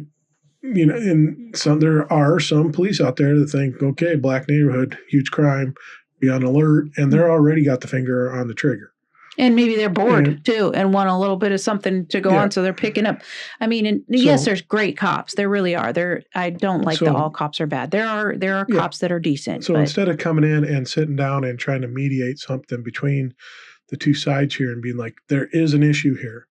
and there are some police out there that think, okay, Black neighborhood, huge crime, be on alert, and they're already got the finger on the trigger. And maybe they're bored too and want a little bit of something to go on. So they're picking up. I mean, yes, there's great cops. There really are. I don't like that all cops are bad. There are cops that are decent. So instead of coming in and sitting down and trying to mediate something between the two sides here and being like, there is an issue here.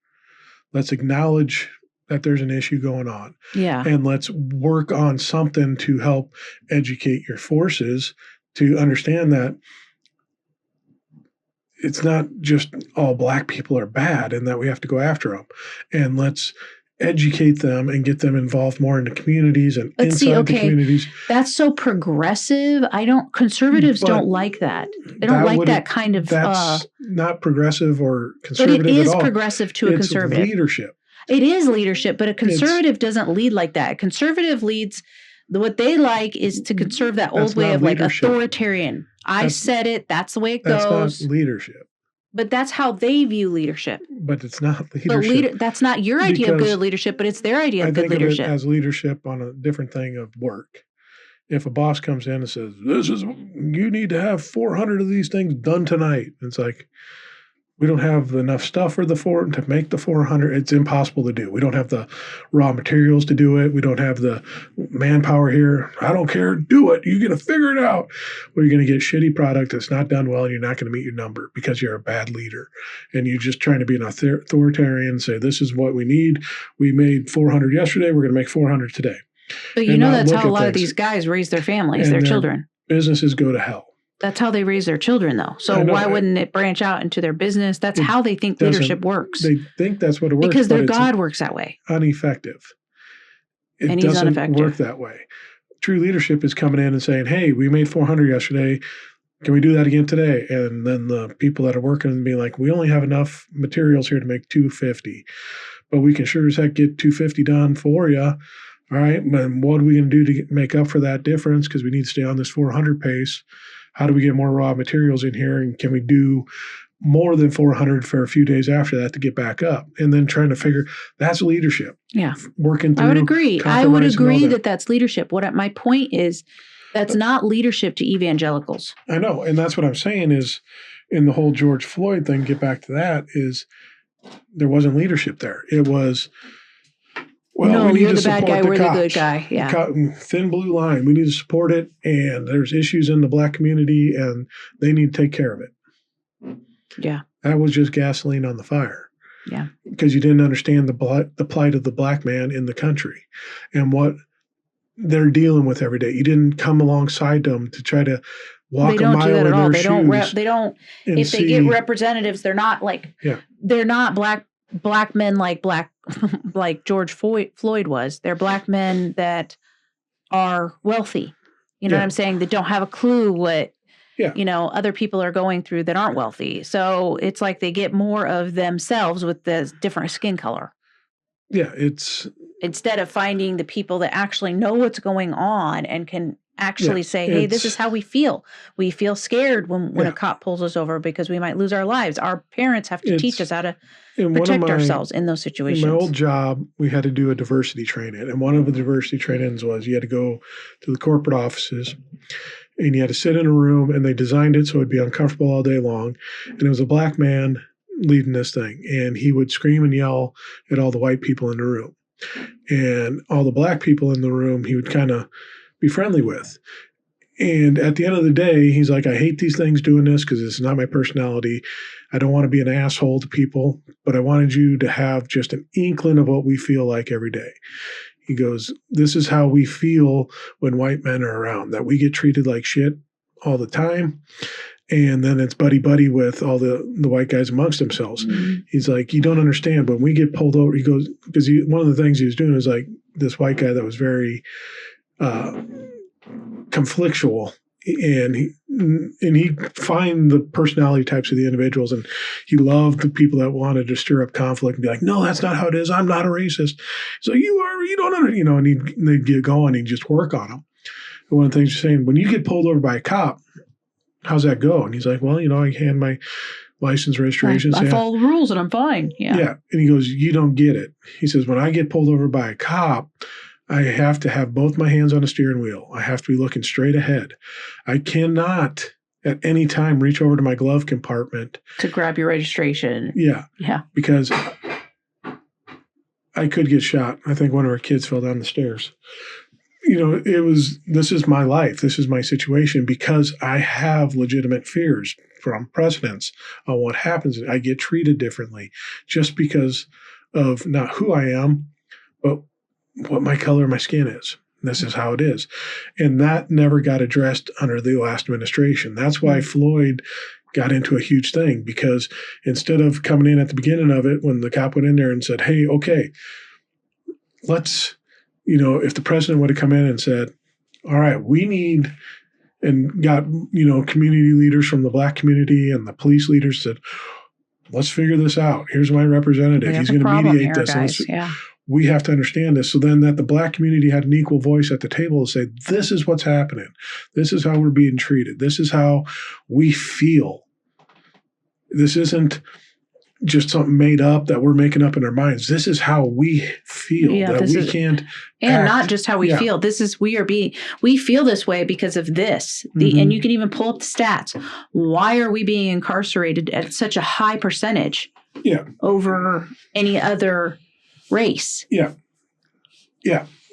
Let's acknowledge that there's an issue going on. Yeah. And let's work on something to help educate your forces to understand that it's not just all Black people are bad and that we have to go after them. And let's educate them and get them involved more in the communities and the communities. That's so progressive. Conservatives don't like that. They don't like that kind of. That's not progressive or conservative at all. But it is progressive to a conservative. It's leadership. It is leadership, but a conservative doesn't lead like that. A conservative leads. What they like is to conserve that old way of like authoritarian. I said it. That's the way it goes. That's not leadership. But that's how they view leadership. But it's not leadership. But that's not your idea of good leadership, but it's their idea of good leadership. I think of it as leadership on a different thing of work. If a boss comes in and says, you need to have 400 of these things done tonight. It's like, we don't have enough stuff for to make the 400. It's impossible to do. We don't have the raw materials to do it. We don't have the manpower here. I don't care. Do it. You're going to figure it out. Or you're going to get shitty product that's not done well and you're not going to meet your number because you're a bad leader. And you're just trying to be an authoritarian, say, this is what we need. We made 400 yesterday. We're going to make 400 today. But that's how a lot of these guys raise their families, their children. Businesses go to hell. That's how they raise their children, though. So why wouldn't it branch out into their business? That's how they think leadership works. They think that's what it works. Because their God works that way. Ineffective. And he's ineffective. Work that way. True leadership is coming in and saying, hey, we made 400 yesterday. Can we do that again today? And then the people that are working and being like, we only have enough materials here to make 250. But we can sure as heck get 250 done for you. All right, and what are we going to do to make up for that difference? Because we need to stay on this 400 pace. How do we get more raw materials in here? And can we do more than 400 for a few days after that to get back up? And then trying to figure, that's leadership. Yeah. Working through. I would agree. That that's leadership. My point is that's not leadership to evangelicals. I know. And that's what I'm saying is in the whole George Floyd thing, get back to that, is there wasn't leadership there. It was, well, no, we need you're to the bad support guy, the we're cops. the good guy. Yeah. Thin blue line. We need to support it. And there's issues in the Black community and they need to take care of it. Yeah. That was just gasoline on the fire. Yeah. Because you didn't understand the plight of the Black man in the country and what they're dealing with every day. You didn't come alongside them to try to walk a mile in their shoes. They don't. If they get representatives, they're not like. Yeah. They're not black men like George Floyd was. They're Black men that are wealthy. You know what I'm saying? That don't have a clue what. Yeah. Other people are going through that aren't wealthy. So it's like they get more of themselves with the different skin color. Yeah, it's instead of finding the people that actually know what's going on and can actually say, hey, this is how we feel. We feel scared when a cop pulls us over because we might lose our lives. Our parents have to teach us how to protect ourselves in those situations. In my old job, we had to do a diversity training. And one of the diversity trainings was you had to go to the corporate offices and you had to sit in a room, and they designed it so it'd be uncomfortable all day long. And it was a Black man leading this thing. And he would scream and yell at all the white people in the room. And all the Black people in the room, he would kind of be friendly with. And at the end of the day, he's like, I hate these things doing this because it's not my personality. I don't want to be an asshole to people, but I wanted you to have just an inkling of what we feel like every day. He goes, this is how we feel when white men are around, that we get treated like shit all the time. And then it's buddy-buddy with all the white guys amongst themselves. Mm-hmm. He's like, you don't understand. When we get pulled over, he goes, because one of the things he was doing is like this white guy that was very conflictual. And he find the personality types of the individuals, and he loved the people that wanted to stir up conflict and be like, no, that's not how it is. I'm not a racist. So you don't understand, and they'd get going and just work on them. And one of the things he's saying, when you get pulled over by a cop, how's that go? And he's like, well, I hand my license, registration. I follow the rules and I'm fine. Yeah. Yeah. And he goes, you don't get it. He says, when I get pulled over by a cop, I have to have both my hands on the steering wheel. I have to be looking straight ahead. I cannot at any time reach over to my glove compartment to grab your registration. Yeah. Yeah. Because I could get shot. I think one of our kids fell down the stairs. This is my life. This is my situation because I have legitimate fears from precedents on what happens. I get treated differently just because of not who I am, but what my color of my skin is. This is how it is. And that never got addressed under the last administration. That's why Floyd got into a huge thing, because instead of coming in at the beginning of it, when the cop went in there and said, hey, okay, let's, if the president would have come in and said, all right, we need, and got, community leaders from the Black community and the police leaders said, let's figure this out. Here's my representative. He's going to mediate this. We have to understand this. So then that the Black community had an equal voice at the table to say, this is what's happening. This is how we're being treated. This is how we feel. This isn't just something made up that we're making up in our minds. This is how we feel, that we can't and act. Not just how we feel. This is, we feel this way because of this. And you can even pull up the stats. Why are we being incarcerated at such a high percentage over any other race? Yeah.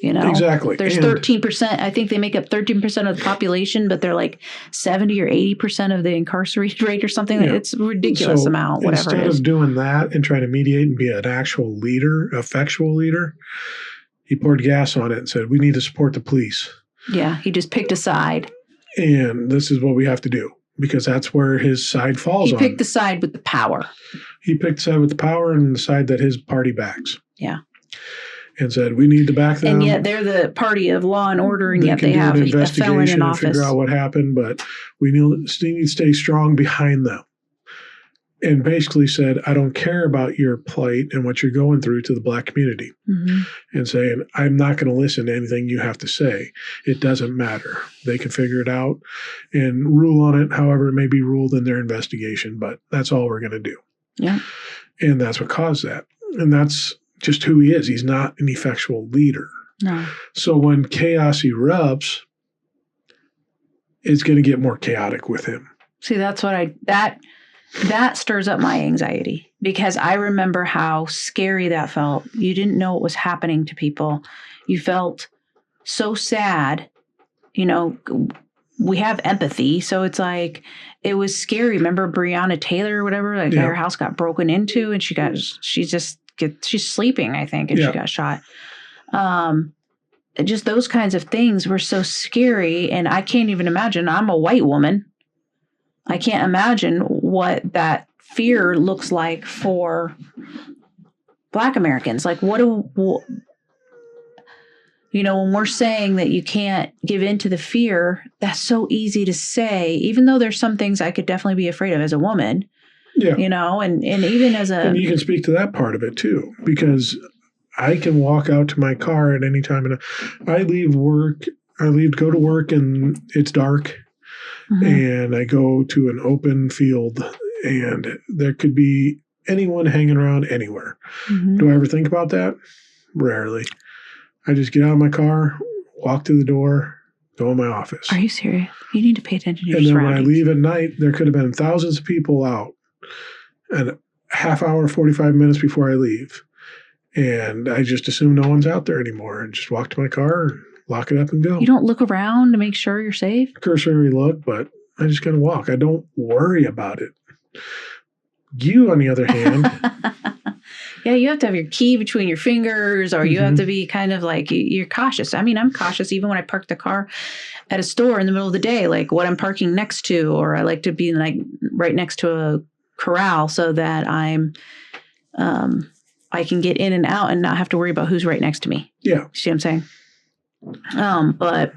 Exactly. There's 13%. I think they make up 13% of the population, but they're like 70 or 80% of the incarcerated rate or something. Yeah. It's a ridiculous amount, whatever it is. Instead of doing that and trying to mediate and be an actual leader, effectual leader, he poured gas on it and said, we need to support the police. Yeah, he just picked a side. And this is what we have to do, because that's where his side falls on. He picked the side with the power. He picked the side with the power and the side that his party backs. Yeah. And said, we need to back them. And yet they're the party of law and order, and yet they have a felon in office. Figure out what happened, but we need to stay strong behind them. and basically said, I don't care about your plight and what you're going through to the Black community, and saying, I'm not going to listen to anything you have to say. It doesn't matter. They can figure it out and rule on it however it may be ruled in their investigation, but that's all we're going to do. Yeah. And that's what caused that. And that's just who he is. He's not an effectual leader. No. So when chaos erupts, it's going to get more chaotic with him. See, that's what that stirs up my anxiety, because I remember how scary that felt. You didn't know what was happening to people. You felt so sad. You know, we have empathy. So it's like, it was scary. Remember Breonna Taylor or whatever? Like her house got broken into and she's sleeping, I think, and she got shot. Just those kinds of things were so scary. And I can't even imagine. I'm a white woman. I can't imagine what that fear looks like for Black Americans. Like, when we're saying that you can't give in to the fear, that's so easy to say, even though there's some things I could definitely be afraid of as a woman. Yeah. And even as a... And you can speak to that part of it too, because I can walk out to my car at any time. And I go to work and it's dark. And I go to an open field and there could be anyone hanging around anywhere. Do I ever think about that? Rarely. I just get out of my car, walk to the door, go in my office. Are you serious? You need to pay attention to your surroundings. surroundings. And then when I leave at night, there could have been thousands of people out, and a half hour, 45 minutes before I leave. And I just assume no one's out there anymore and just walk to my car and lock it up and go. You don't look around to make sure you're safe? Cursory look, but I just kind of walk. I don't worry about it. You, on the other hand... Yeah, you have to have your key between your fingers, or you have to be kind of like, you're cautious. I mean, I'm cautious even when I park the car at a store in the middle of the day, like what I'm parking next to, or I like to be like right next to a corral so that I can get in and out and not have to worry about who's right next to me. Yeah. See what I'm saying? But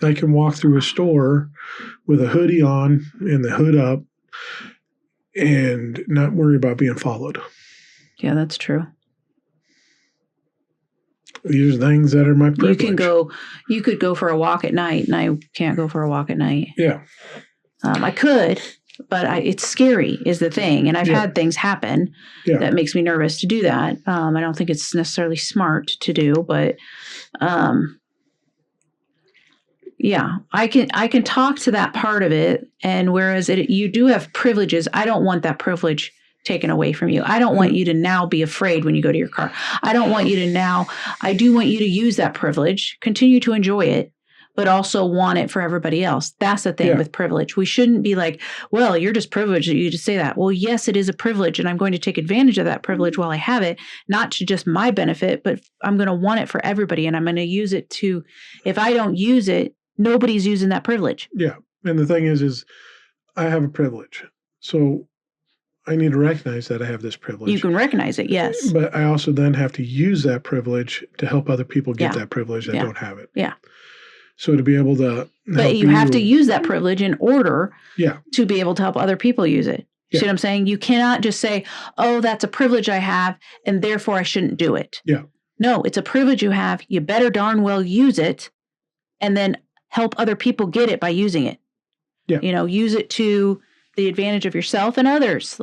I can walk through a store with a hoodie on and the hood up and not worry about being followed. Yeah, that's true. These are things that are my privilege. You could go for a walk at night, and I can't go for a walk at night. Yeah. I could, but it's scary is the thing. And I've had things happen that makes me nervous to do that. I don't think it's necessarily smart to do, but I can talk to that part of it. And whereas you do have privileges, I don't want that privilege taken away from you. I don't want you to now be afraid when you go to your car. I don't want you to now, I do want you to use that privilege, continue to enjoy it, but also want it for everybody else. That's the thing with privilege. We shouldn't be like, well, you're just privileged that you just say that. Well, yes, it is a privilege, and I'm going to take advantage of that privilege while I have it, not to just my benefit, but I'm going to want it for everybody, and I'm going to use it to, if I don't use it, nobody's using that privilege. Yeah. And the thing is I have a privilege. So I need to recognize that I have this privilege. You can recognize it, yes. But I also then have to use that privilege to help other people get that privilege that don't have it. Yeah. So to be able to But you have to use that privilege in order to be able to help other people use it. You see what I'm saying? You cannot just say, oh, that's a privilege I have, and therefore I shouldn't do it. Yeah. No, it's a privilege you have. You better darn well use it, and then help other people get it by using it. Yeah. Use it to the advantage of yourself and others,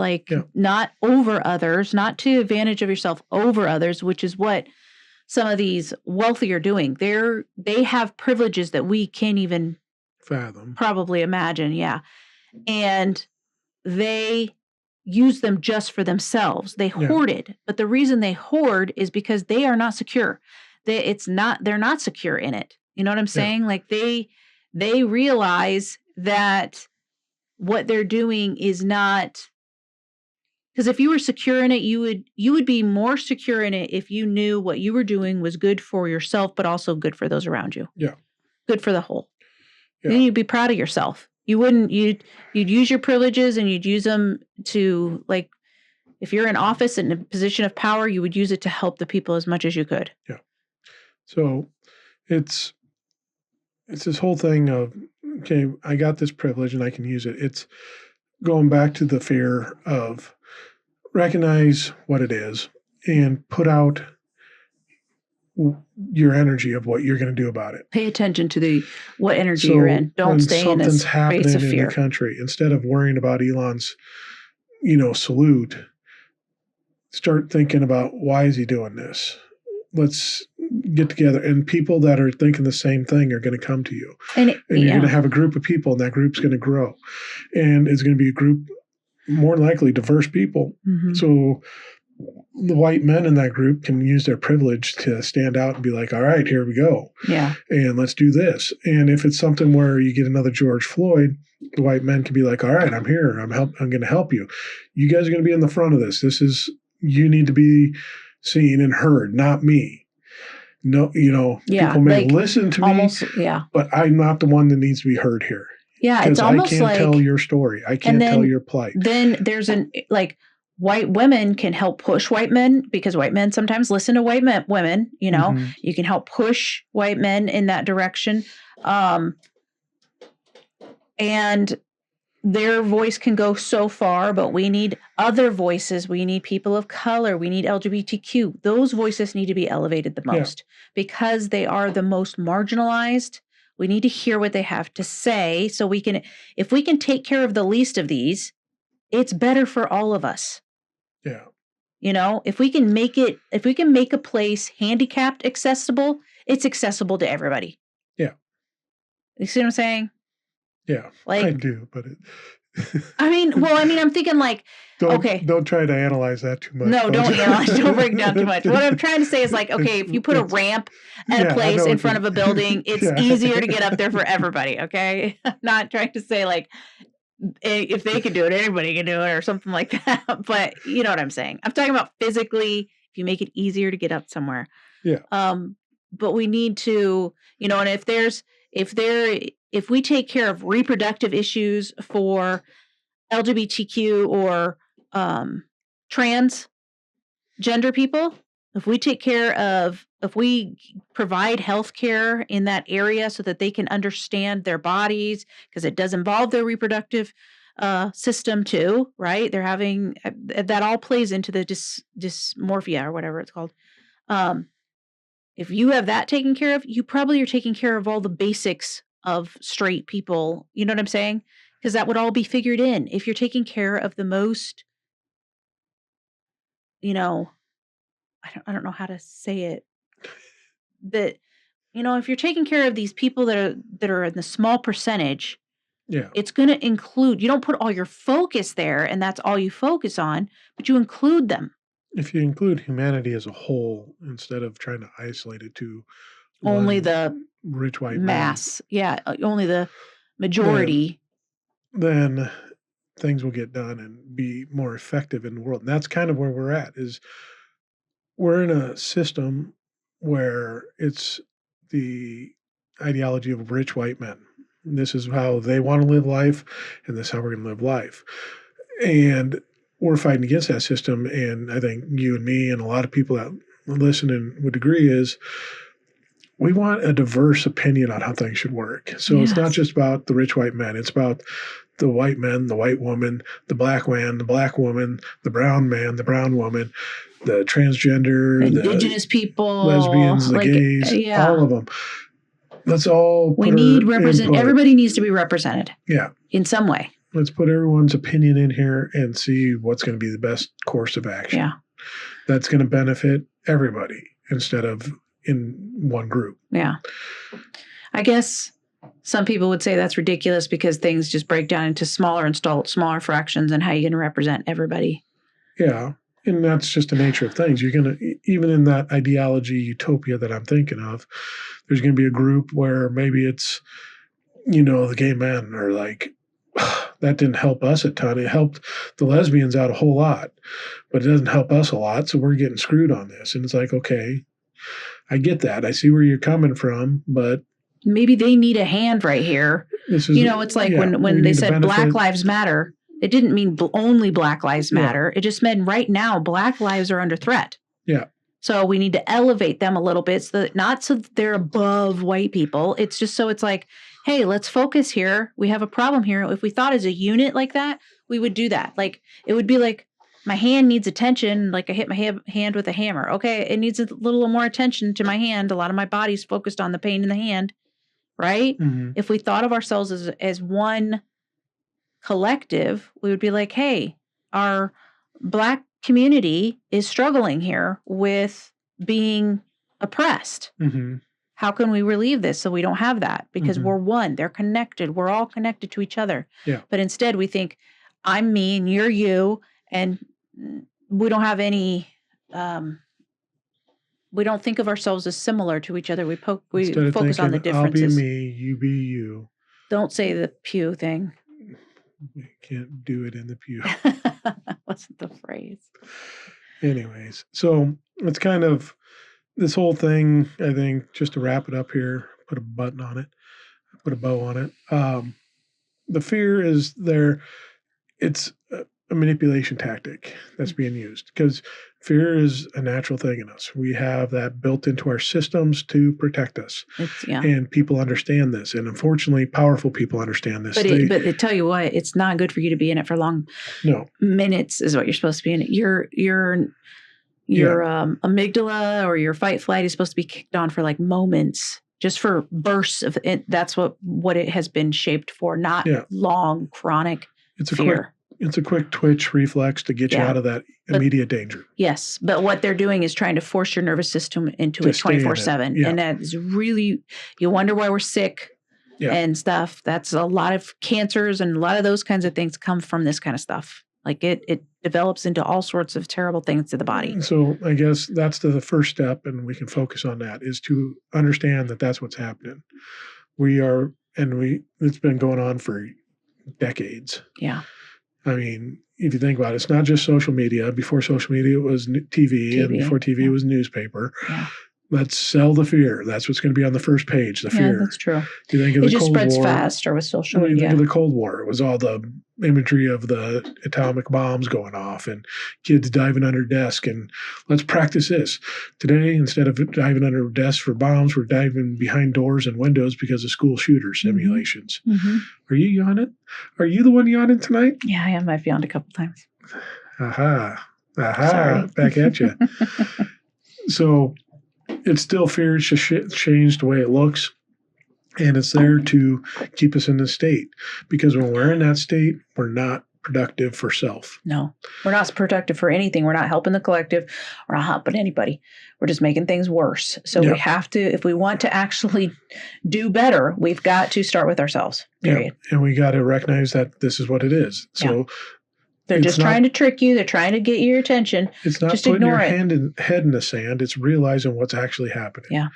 not over others, not to advantage of yourself over others, which is what some of these wealthy are doing. They have privileges that we can't even fathom, probably imagine. Yeah. And they use them just for themselves. They hoard it. But the reason they hoard is because they are not secure. They're not secure in it. You know what I'm saying? Yeah. Like they realize that what they're doing is not, because if you were secure in it, you would be more secure in it if you knew what you were doing was good for yourself, but also good for those around you. Yeah. Good for the whole. Yeah. Then you'd be proud of yourself. You'd use your privileges, and you'd use them to, like, if you're in office and in a position of power, you would use it to help the people as much as you could. Yeah. So it's this whole thing of, okay, I got this privilege and I can use it. It's going back to the fear of recognize what it is and put out your energy of what you're going to do about it. Pay attention to what energy you're in. Don't stay in this space of fear. In the country, instead of worrying about Elon's, salute, start thinking about why is he doing this? Let's get together. And people that are thinking the same thing are going to come to you. And you're going to have a group of people, and that group's going to grow. And it's going to be a group, more likely diverse people. Mm-hmm. So the white men in that group can use their privilege to stand out and be like, all right, here we go. Yeah. And let's do this. And if it's something where you get another George Floyd, the white men can be like, all right, I'm here. I'm going to help you. You guys are going to be in the front of this. You need to be seen and heard, not me. No, people may listen to me, but I'm not the one that needs to be heard here. Yeah, it's almost I can't tell your story. I can't tell your plight. Then there's white women can help push white men, because white men sometimes listen to white women, mm-hmm. You can help push white men in that direction. And their voice can go so far, but we need other voices. We need people of color. We need LGBTQ. Those voices need to be elevated the most because they are the most marginalized. We need to hear what they have to say so if we can take care of the least of these, it's better for all of us. Yeah. If we can make a place handicapped accessible, it's accessible to everybody. Yeah. You see what I'm saying? Yeah, I do, but I'm thinking don't try to analyze that too much. No, don't analyze. Don't break down too much. What I'm trying to say is if you put a ramp at a place in front of a building, it's easier to get up there for everybody. Okay, I'm not trying to say if they can do it, anybody can do it, or something like that. But you know what I'm saying. I'm talking about physically. If you make it easier to get up somewhere. Yeah. But we need to, and if we take care of reproductive issues for LGBTQ or transgender people, if we provide health care in that area so that they can understand their bodies, because it does involve their reproductive system too, right? They're having, that all plays into the dysmorphia or whatever it's called. If you have that taken care of, you probably are taking care of all the basics of straight people. You know what I'm saying? Because that would all be figured in. If you're taking care of the most, I don't know how to say it. That, if you're taking care of these people that are in the small percentage, it's going to include, you don't put all your focus there and that's all you focus on, but you include them. If you include humanity as a whole, instead of trying to isolate it to only the rich white mass, only the majority, then things will get done and be more effective in the world. And that's kind of where we're at, is we're in a system where it's the ideology of rich white men. This is how they want to live life, and this is how we're going to live life. And we're fighting against that system, and I think you and me and a lot of people that listen and would agree is we want a diverse opinion on how things should work. So It's not just about the rich white men. It's about the white men, the white woman, the black man, the black woman, the brown man, the brown woman, the transgender, indigenous people, lesbians, the gays, all of them. Let's all everybody needs to be represented. Yeah. In some way. Let's put everyone's opinion in here and see what's going to be the best course of action. Yeah. That's going to benefit everybody instead of in one group. Yeah. I guess some people would say that's ridiculous because things just break down into smaller fractions, and how are you going to represent everybody? Yeah. And that's just the nature of things. You're going to, even in that ideology utopia that I'm thinking of, there's going to be a group where maybe it's, the gay men are like, that didn't help us a ton. It helped the lesbians out a whole lot, but it doesn't help us a lot. So we're getting screwed on this. And it's like, okay, I get that. I see where you're coming from, but maybe they need a hand right here. It's like when they said Black Lives Matter, it didn't mean only Black Lives Matter. It just meant right now Black lives are under threat. Yeah. So we need to elevate them a little bit, not so that they're above white people. It's just so it's like, hey, let's focus here. We have a problem here. If we thought as a unit like that, we would do that. Like, it would be like, my hand needs attention. Like, I hit my hand with a hammer. Okay, it needs a little more attention to my hand. A lot of my body's focused on the pain in the hand, right? Mm-hmm. If we thought of ourselves as one collective, we would be like, hey, our Black community is struggling here with being oppressed. Mm-hmm. How can we relieve this so we don't have that? Because Mm-hmm. we're one. They're connected. We're all connected to each other. Yeah. But instead, we think, I'm me and you're you, and we don't have any. We don't think of ourselves as similar to each other. We focus on the differences. I'll be me, you be you. Don't say the pew thing. We can't do it in the pew. Wasn't the phrase. Anyways, so it's kind of this whole thing, I think, just to wrap it up here, put a button on it, put a bow on it. The fear is there. It's a manipulation tactic that's being used because fear is a natural thing in us. We have that built into our systems to protect us. And people understand this. And unfortunately, powerful people understand this. But I tell you what, it's not good for you to be in it for long. No. Minutes is what you're supposed to be in it. Your amygdala or your fight flight is supposed to be kicked on for like moments, just for bursts of it. That's what it has been shaped for, not long, chronic fear. It's a quick twitch reflex to get you out of that immediate danger. Yes. But what they're doing is trying to force your nervous system into it 24/7. And that is really, you wonder why we're sick and stuff. That's a lot of cancers and a lot of those kinds of things come from this kind of stuff. Like it develops into all sorts of terrible things to the body. So I guess that's the first step, and we can focus on that, is to understand that that's what's happening. It's been going on for decades. Yeah. I mean, if you think about it, it's not just social media. Before social media, it was TV, and before TV, it was newspaper. Yeah. Let's sell the fear. That's what's going to be on the first page, the fear. Yeah, that's true. You think of it the just Cold spreads War, faster with social media. You think of the Cold War. It was all the imagery of the atomic bombs going off and kids diving under desk. And let's practice this. Today, instead of diving under desks for bombs, we're diving behind doors and windows because of school shooter simulations. Mm-hmm. Are you yawning? Are you the one yawning tonight? Yeah, I am. I've yawned a couple times. Aha. Sorry. Back at you. So it's still fear. It's just changed the way it looks. And it's there to keep us in this state. Because when we're in that state, we're not productive for self. No, we're not productive for anything. We're not helping the collective. We're not helping anybody. We're just making things worse. So we have to, if we want to actually do better, we've got to start with ourselves, period. And we got to recognize that this is what it is. So they're just trying to trick you. They're trying to get your attention. It's not just putting your head in the sand. It's realizing what's actually happening. Yeah.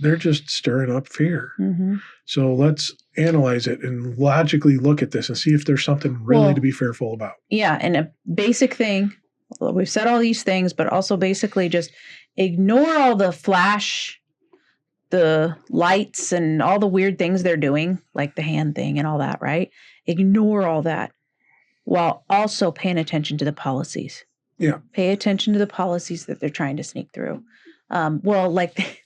They're just stirring up fear. Mm-hmm. So let's analyze it and logically look at this and see if there's something really to be fearful about. Yeah. And a basic thing, we've said all these things, but also basically just ignore all the flash, the lights and all the weird things they're doing, like the hand thing and all that, right? Ignore all that while also paying attention to the policies. Yeah. Pay attention to the policies that they're trying to sneak through.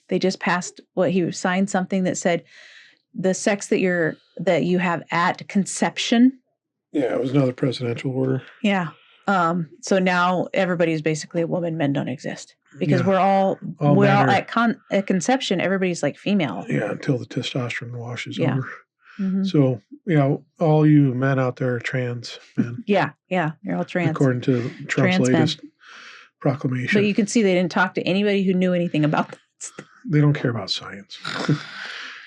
They just passed he signed something that said the sex that you have at conception. Yeah, it was another presidential order. Yeah. So now everybody's basically a woman. Men don't exist because we're all at conception. Everybody's like female. Yeah, until the testosterone washes over. Mm-hmm. So, all you men out there are trans men. Yeah, you're all trans. According to Trump's latest proclamation. But you can see they didn't talk to anybody who knew anything about that. They don't care about science.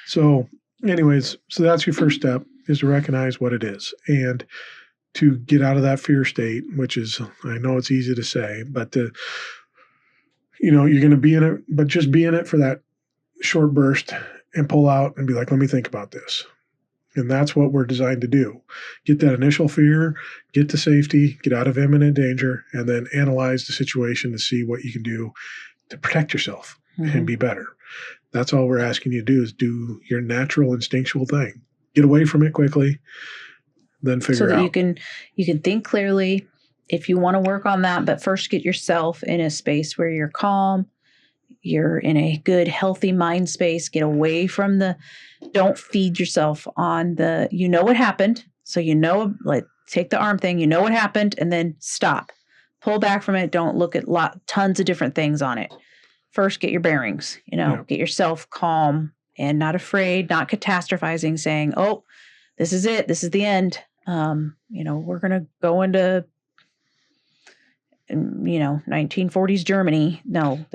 So anyways, that's your first step, is to recognize what it is and to get out of that fear state, which is, I know it's easy to say, but you're going to be in it, but just be in it for that short burst and pull out and be like, let me think about this. And that's what we're designed to do. Get that initial fear, get to safety, get out of imminent danger, and then analyze the situation to see what you can do to protect yourself and be better. That's all we're asking you to do, is do your natural instinctual thing. Get away from it quickly, then figure out. So that you can think clearly if you want to work on that, but first get yourself in a space where you're calm, you're in a good, healthy mind space. Get away from don't feed yourself on what happened. So, like take the arm thing, what happened, and then stop. Pull back from it. Don't look at tons of different things on it. First, get your bearings, get yourself calm and not afraid, not catastrophizing, saying, oh, this is it. This is the end. We're going to go into 1940s Germany. No,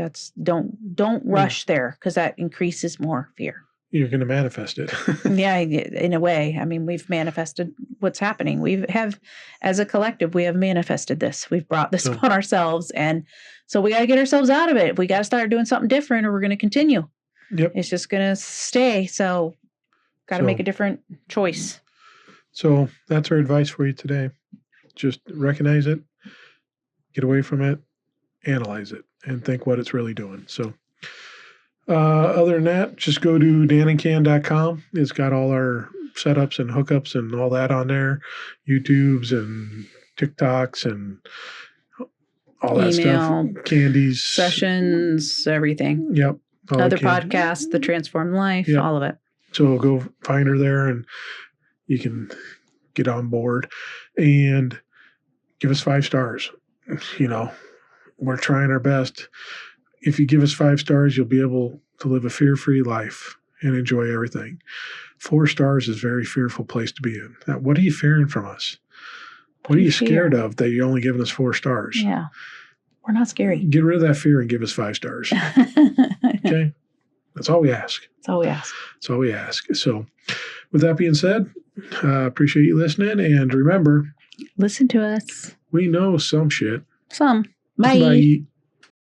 don't rush there, because that increases more fear. You're going to manifest it. Yeah, in a way. I mean, we've manifested what's happening. As a collective, we have manifested this. We've brought this upon ourselves. And so we got to get ourselves out of it. We got to start doing something different, or we're going to continue. Yep. It's just going to stay. So got to make a different choice. So that's our advice for you today. Just recognize it, get away from it, analyze it, and think what it's really doing. So other than that, just go to danandcan.com. It's got all our setups and hookups and all that on there, YouTubes and TikToks and all that stuff, candies, sessions, everything. Yep. Other podcasts, The Transformed Life, all of it. So go find her there and you can get on board and give us 5 stars. We're trying our best. If you give us 5 stars, you'll be able to live a fear-free life and enjoy everything. 4 stars is a very fearful place to be in. Now, what are you fearing from us? What are you scared of that you're only giving us 4 stars? Yeah. We're not scary. Get rid of that fear and give us 5 stars. Okay? That's all we ask. That's all we ask. That's all we ask. So with that being said, appreciate you listening. And remember, listen to us. We know some shit. Some. Bye. Bye.